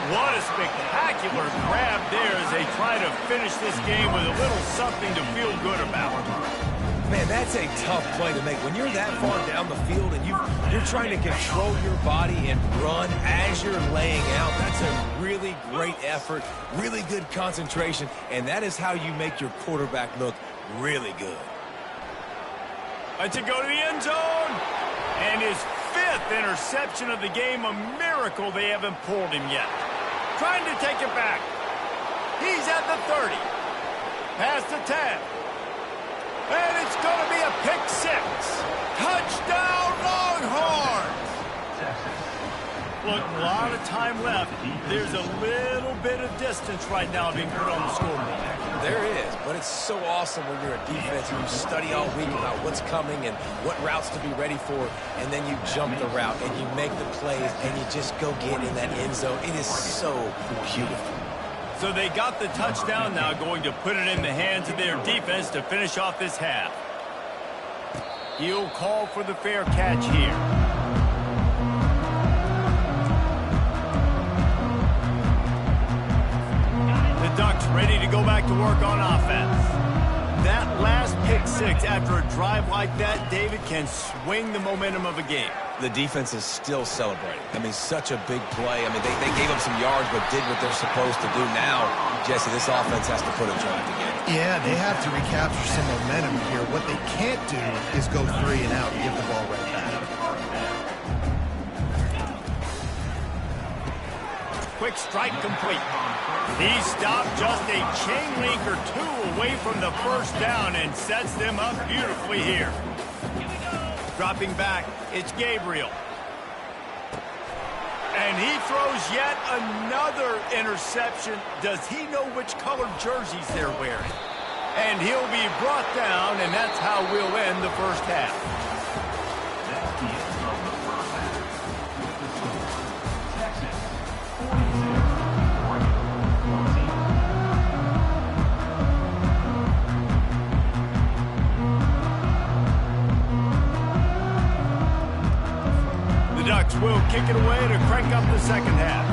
Speaker 1: What a spectacular grab there as they try to finish this game with a little something to feel good about.
Speaker 2: Man, that's a tough play to make. When you're that far down the field and you're trying to control your body and run as you're laying out, that's a really great effort, really good concentration, and that is how you make your quarterback look really good.
Speaker 1: To go to the end zone. And his 5th interception of the game, a miracle they haven't pulled him yet. Trying to take it back. He's at the 30. Past the 10. And it's going to be a pick 6. Touchdown, Longhorns! Look, a lot of time left. There's a little bit of distance right now being put on the scoreboard.
Speaker 2: There is, but it's so awesome when you're a defense and you study all week about what's coming and what routes to be ready for, and then you jump the route and you make the plays and you just go get in that end zone. It is so beautiful.
Speaker 1: So they got the touchdown now, going to put it in the hands of their defense to finish off this half. He'll call for the fair catch here. Ducks ready to go back to work on offense. That last pick 6 after a drive like that, David, can swing the momentum of a game.
Speaker 2: The defense is still celebrating. I mean, such a big play. I mean, they gave up some yards but did what they're supposed to do. Now, Jesse, this offense has to put a drive together.
Speaker 3: Yeah, they have to recapture some momentum here. What they can't do is go 3 and out and give the ball right back.
Speaker 1: Quick strike complete. He stopped just a chain link or 2 away from the first down and sets them up beautifully here. Dropping back, it's Gabriel. And he throws yet another interception. Does he know which colored jerseys they're wearing? And he'll be brought down, and that's how we'll end the first half.
Speaker 4: That's the end of the first half. With the score, Texas 46-14.
Speaker 1: The Ducks will kick it away to crank up the second half.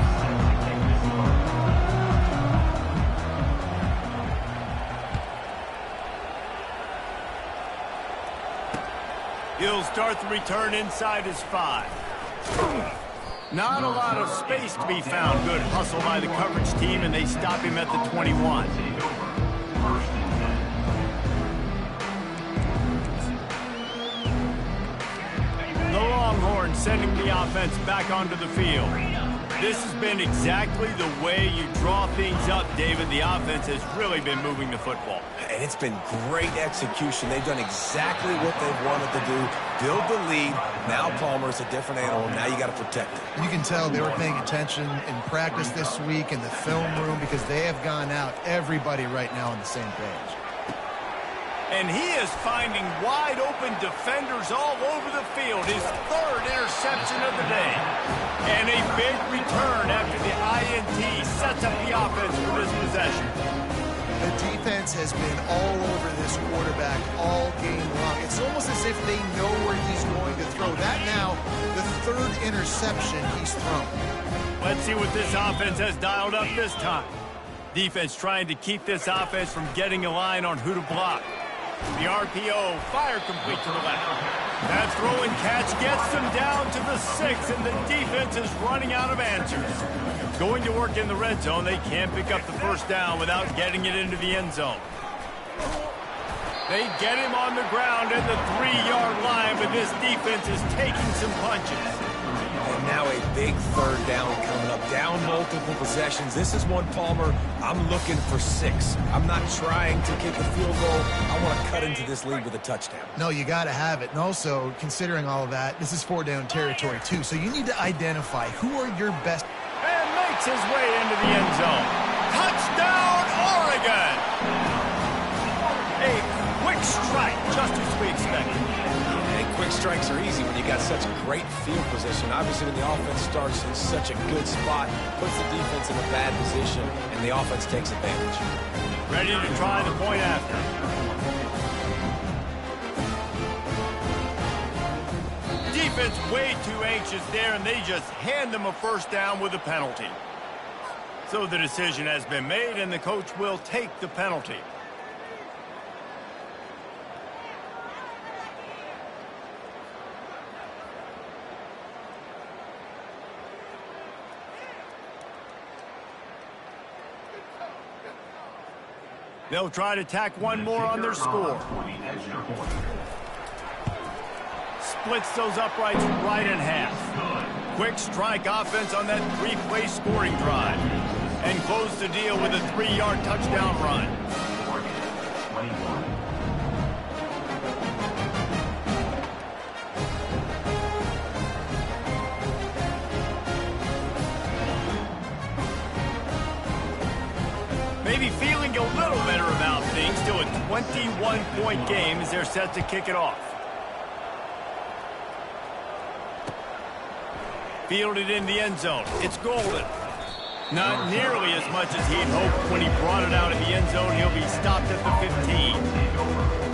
Speaker 1: He'll start the return inside his 5. Not a lot of space to be found. Good hustle by the coverage team, and they stop him at the 21. The Longhorns sending the offense back onto the field. This has been exactly the way you draw things up, David. The offense has really been moving the football.
Speaker 2: And it's been great execution. They've done exactly what they've wanted to do. Build the lead. Now Palmer's a different animal. Now you got to protect it.
Speaker 3: You can tell they were paying attention in practice this week in the film room because they have gone out, everybody right now on the same page.
Speaker 1: And he is finding wide-open defenders all over the field. His third interception of the day. And a big return after the INT sets up the offense for this possession.
Speaker 3: The defense has been all over this quarterback all game long. It's almost as if they know where he's going to throw. That now, the third interception he's thrown.
Speaker 1: Let's see what this offense has dialed up this time. Defense trying to keep this offense from getting a line on who to block. The RPO, fire complete to the left. That throw and catch gets them down to the 6, and the defense is running out of answers. Going to work in the red zone, they can't pick up the first down without getting it into the end zone. They get him on the ground at the 3-yard line, but this defense is taking some punches.
Speaker 2: And now a big third down coming up. Down multiple possessions. This is one, Palmer, I'm looking for 6. I'm not trying to kick a field goal. I want to cut into this lead with a touchdown.
Speaker 3: No, you got to have it. And also, considering all of that, this is 4-down territory, too. So you need to identify who are your best.
Speaker 1: And makes his way into the end zone. Touchdown, Oregon! A quick strike, just as we expected.
Speaker 2: And quick strikes are easy when you got such great field position. Obviously, when the offense starts in such a good spot, puts the defense in a bad position, and the offense takes advantage.
Speaker 1: Ready to try the point after. Defense way too anxious there, and they just hand them a first down with a penalty. So the decision has been made, and the coach will take the penalty. They'll try to tack one more on their score. Splits those uprights right in half. Quick strike offense on that 3-play scoring drive. And close the deal with a 3-yard touchdown run. Maybe feeling a little better about things. Still a 21-point game as they're set to kick it off. Fielded in the end zone. It's Golden. Not nearly as much as he'd hoped when he brought it out in the end zone. He'll be stopped at the 15.